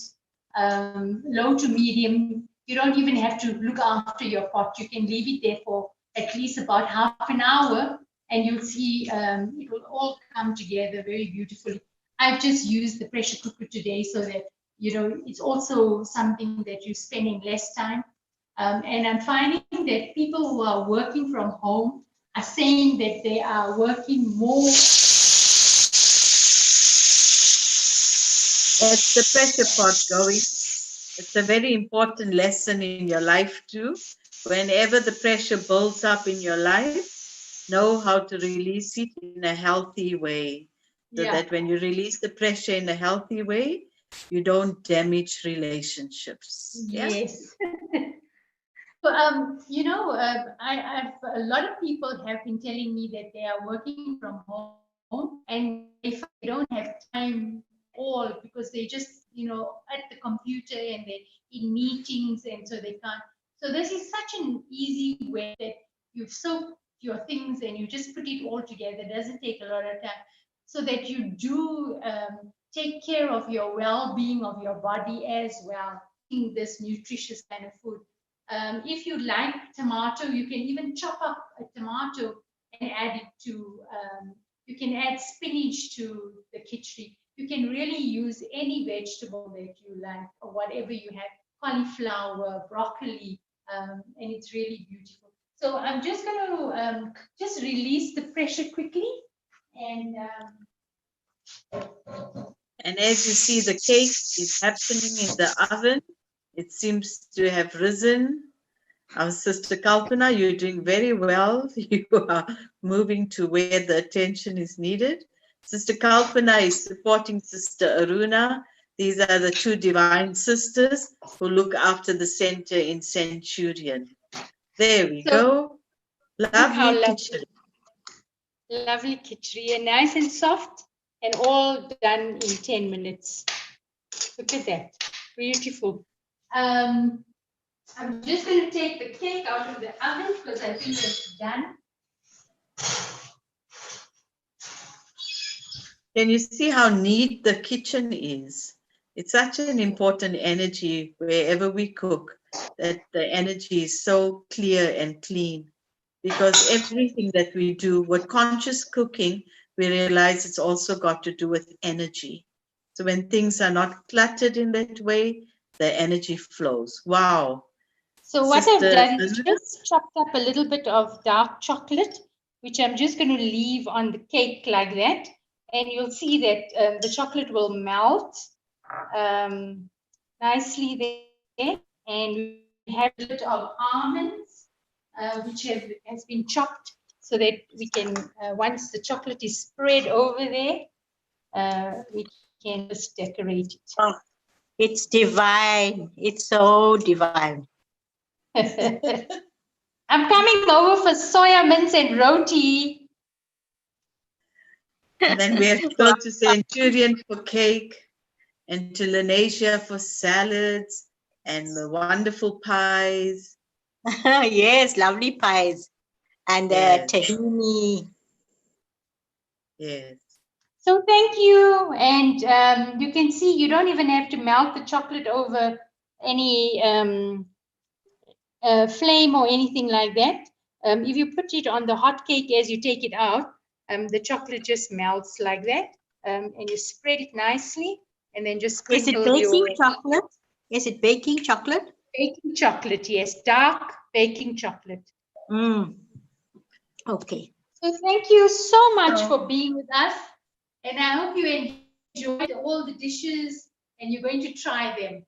low to medium, you don't even have to look after your pot. You can leave it there for at least about half an hour, and you'll see it will all come together very beautifully. I've just used the pressure cooker today so that, it's also something that you're spending less time. And I'm finding that people who are working from home are saying that they are working more. That's the pressure pot going. It's a very important lesson in your life too. Whenever the pressure builds up in your life, know how to release it in a healthy way. So that when you release the pressure in a healthy way, you don't damage relationships. Yes. You know, I've a lot of people have been telling me that they are working from home and they don't have time all because they just, you know, at the computer and they're in meetings and so they can't. So this is such an easy way that you've soaked your things and you just put it all together. It doesn't take a lot of time, so that you do take care of your well-being of your body as well. Eating this nutritious kind of food. If you like tomato, you can even chop up a tomato and add it to, you can add spinach to the khichdi. You can really use any vegetable that you like or whatever you have, cauliflower, broccoli, and it's really beautiful. So I'm just going to just release the pressure quickly. And And as you see, the cake is happening in the oven. It seems to have risen. Our sister Kalpana, you're doing very well. You are moving to where the attention is needed. Sister Kalpana is supporting Sister Aruna. These are the two divine sisters who look after the center in Centurion. There we so go. look how Lovely lovely, kitchen. lovely khichdi, and nice and soft, and all done in 10 minutes. Look at that, beautiful. I'm just going to take the cake out of the oven because I think it's done. Can you see how neat the kitchen is? It's such an important energy wherever we cook, that the energy is so clear and clean. Because everything that we do, with conscious cooking, we realize it's also got to do with energy. So when things are not cluttered in that way, the energy flows. Wow. So what I've Sister done is Aruna? just chopped up a little bit of dark chocolate, which I'm just going to leave on the cake like that. And you'll see that the chocolate will melt nicely there. And we have a bit of almonds, which has been chopped so that we can, once the chocolate is spread over there, we can just decorate it. Oh, it's divine. It's so divine. I'm coming over for soya mince and roti. And then we have to go to Centurion for cake and to Lenasia for salads and the wonderful pies. Yes, lovely pies and Yes. tahini. Yes. So thank you. And you can see you don't even have to melt the chocolate over any flame or anything like that. If you put it on the hot cake as you take it out, the chocolate just melts like that. And you spread it nicely and then just Is it sprinkle your baking chocolate? Is it baking chocolate? baking chocolate. Yes, dark baking chocolate. Mm. Okay. So thank you so much for being with us. And I hope you enjoyed all the dishes and you're going to try them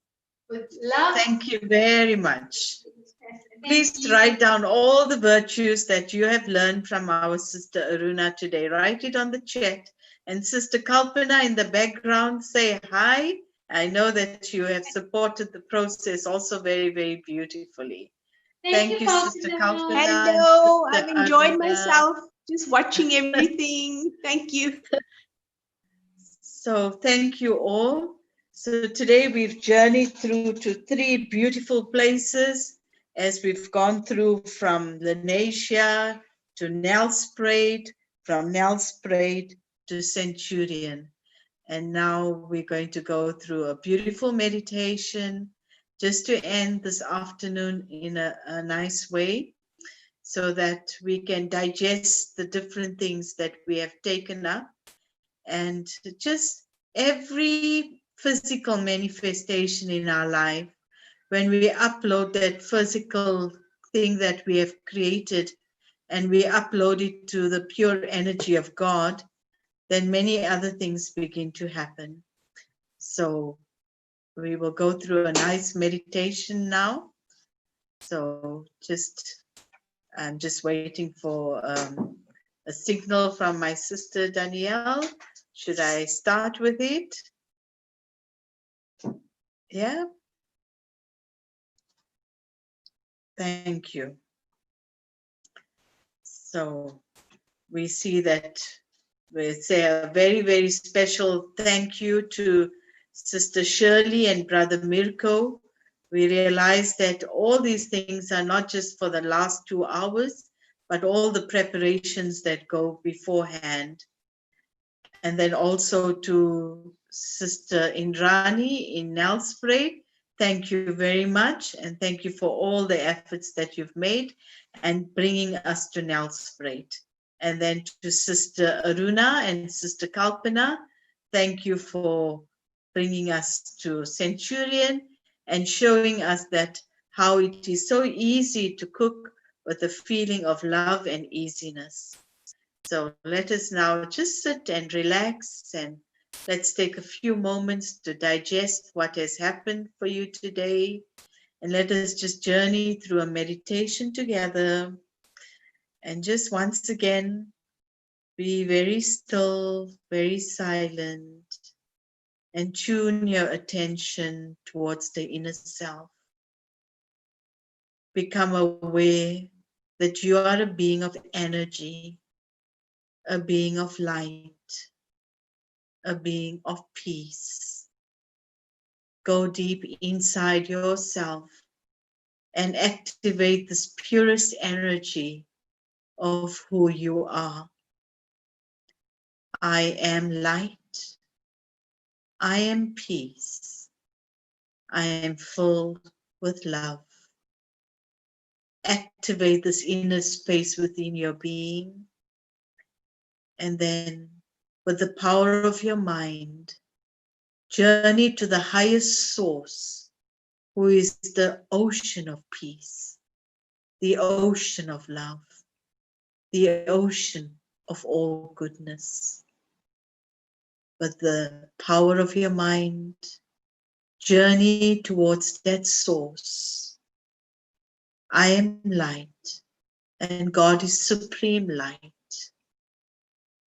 with love. Thank you very much. Thank Please you. write down all the virtues that you have learned from our sister Aruna today. Write it on the chat. And Sister Kalpana in the background, say hi. I know that you have supported the process also very, very beautifully. Thank you, Sister Kalpana. Hello, and I've Sister enjoyed Aruna. myself just watching everything. Thank you. So thank you all. So today we've journeyed through to 3 beautiful places as we've gone through from Lenasia to Nelspruit, from Nelspruit to Centurion. And now we're going to go through a beautiful meditation just to end this afternoon in a nice way so that we can digest the different things that we have taken up and just every physical manifestation in our life, when we upload that physical thing that we have created and we upload it to the pure energy of God, then many other things begin to happen. So we will go through a nice meditation now. So I'm just waiting for a signal from my sister Danielle. Should I start with it? Yeah. Thank you. So we see that we say a very, very special thank you to Sister Shirley and Brother Mirko. We realize that all these things are not just for the last 2 hours, but all the preparations that go beforehand. And then also to Sister Indrani in Nelspruit, thank you very much. And thank you for all the efforts that you've made and bringing us to Nelspruit. And then to Sister Aruna and Sister Kalpana, thank you for bringing us to Centurion and showing us that how it is so easy to cook with a feeling of love and easiness. So let us now just sit and relax, and let's take a few moments to digest what has happened for you today. And let us just journey through a meditation together. And just once again, be very still, very silent, and tune your attention towards the inner self. Become aware that you are a being of energy, a being of light, a being of peace. Go deep inside yourself and activate this purest energy of who you are. I am light. I am peace. I am filled with love. Activate this inner space within your being, and then with the power of your mind, journey to the highest source, who is the ocean of peace, the ocean of love, the ocean of all goodness. With the power of your mind, journey towards that source. I am light, and God is supreme light.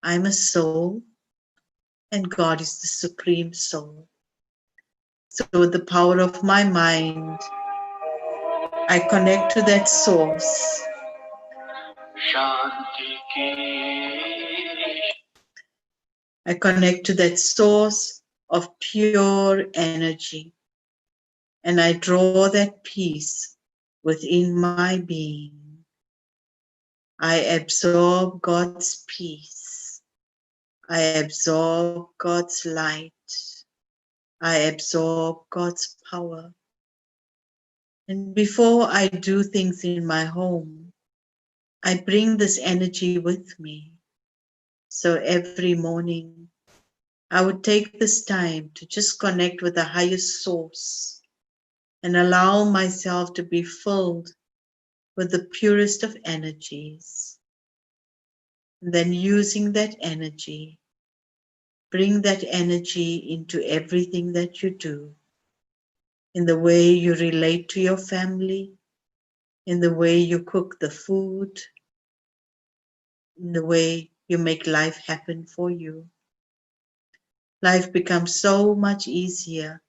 I'm a soul, and God is the supreme soul. So with the power of my mind, I connect to that source. I connect to that source of pure energy, and I draw that peace within my being. I absorb God's peace. I absorb God's light. I absorb God's power. And before I do things in my home, I bring this energy with me. So every morning, I would take this time to just connect with the highest source and allow myself to be filled with the purest of energies. And then using that energy, bring that energy into everything that you do, in the way you relate to your family, in the way you cook the food, in the way you make life happen for you. Life becomes so much easier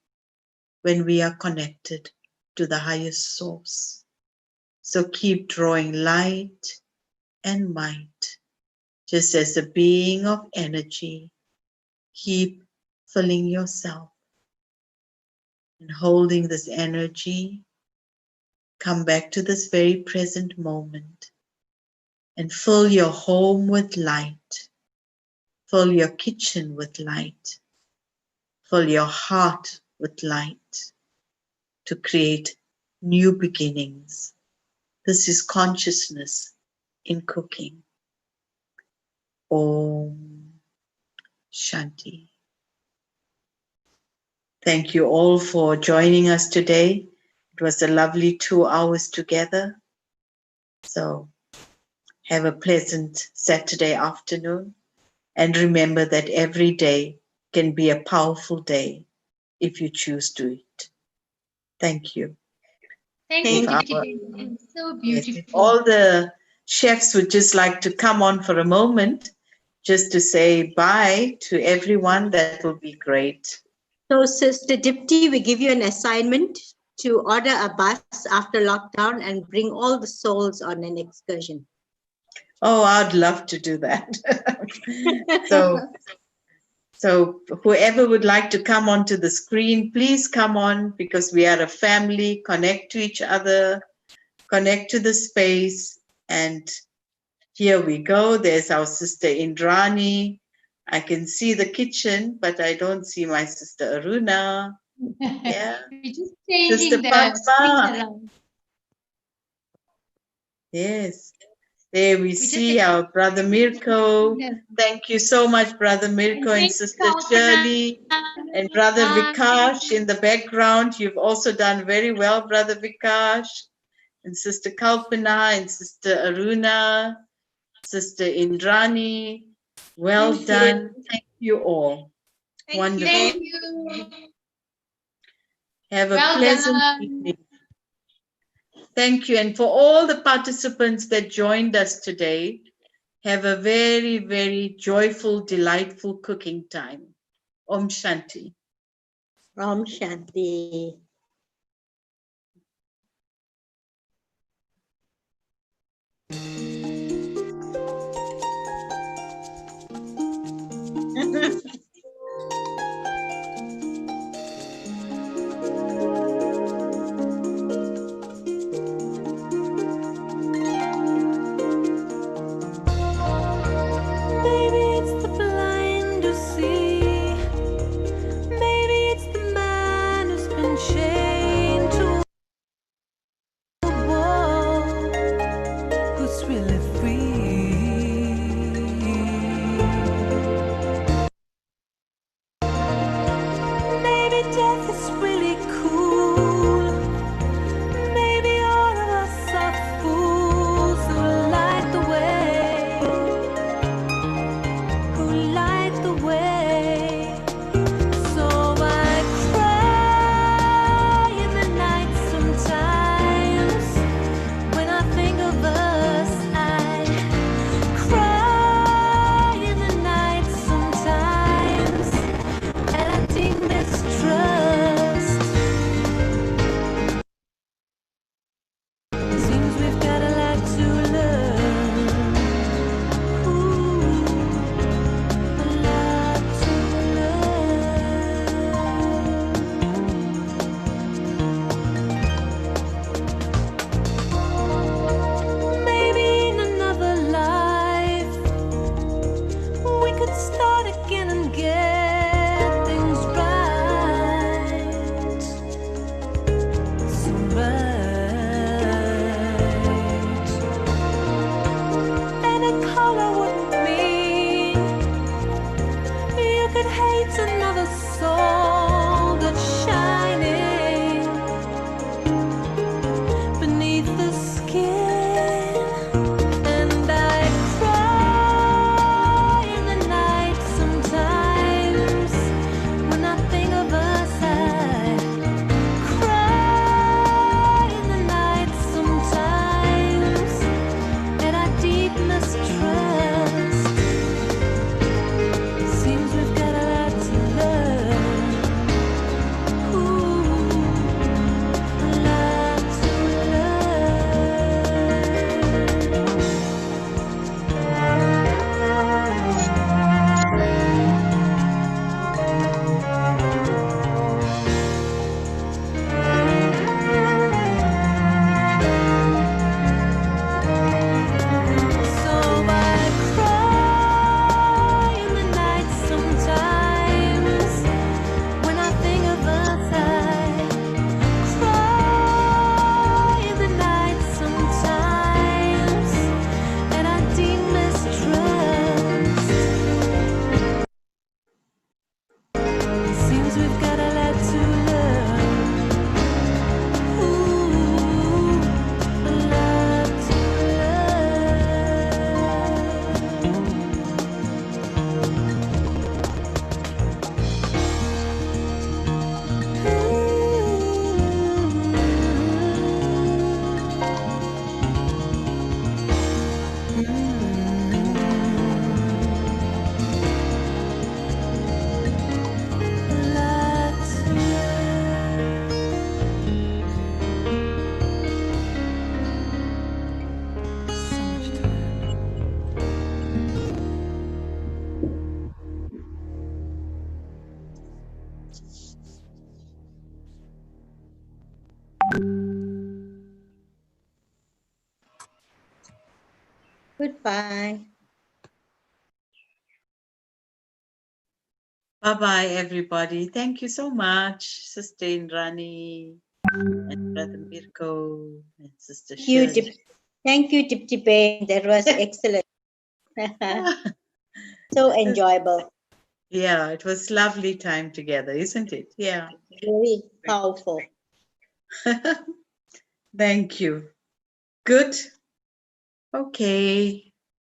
when we are connected to the highest source. So keep drawing light and might, just as a being of energy. Keep filling yourself and holding this energy. Come back to this very present moment and fill your home with light. Fill your kitchen with light. Fill your heart with light to create new beginnings. This is consciousness in cooking. Om Shanti. Thank you all for joining us today. It was a lovely 2 hours together. So have a pleasant Saturday afternoon. And remember that every day can be a powerful day if you choose to it. Thank you. Thank Thank you, If you. our, Dipti. So yes, if beautiful. all the chefs would just like to come on for a moment, just to say bye to everyone, that will be great. So, Sister Dipti, we give you an assignment. to order a bus after lockdown and bring all the souls on an excursion. Oh, I'd love to do that. So, so whoever would like to come onto the screen, please come on, because we are a family. Connect to each other, connect to the space. And here we go. There's our sister Indrani. I can see the kitchen, but I don't see my sister Aruna. Yeah. We're just Sister changing the screen Fatma. around. Yes. There we We just see our brother Mirko. Yeah. Thank you so much, brother Mirko and thanks, sister Kalpana. Shirley and brother Vikash in the background. You've also done very well, brother Vikash, and sister Kalpana and sister Aruna, sister Indrani. Well Thank you. done. Thank you all. Thank Wonderful. Thank you. Have a Well pleasant done. evening. Thank you. And for all the participants that joined us today, have a very, very joyful, delightful cooking time. Om Shanti. Om Shanti. Maybe it's the blind who see. Maybe it's the man who's been shaken. Goodbye. Bye-bye, everybody. Thank you so much, Sister Indrani and Brother Mirko and Sister Thank you, Shirley. Thank you, Dipti Bain. That was excellent. So enjoyable. Yeah, it was lovely time together, isn't it? Yeah. Very powerful. Thank you. Good. Okay.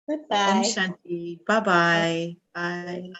Om Goodbye. Shanti. Bye-bye. Bye.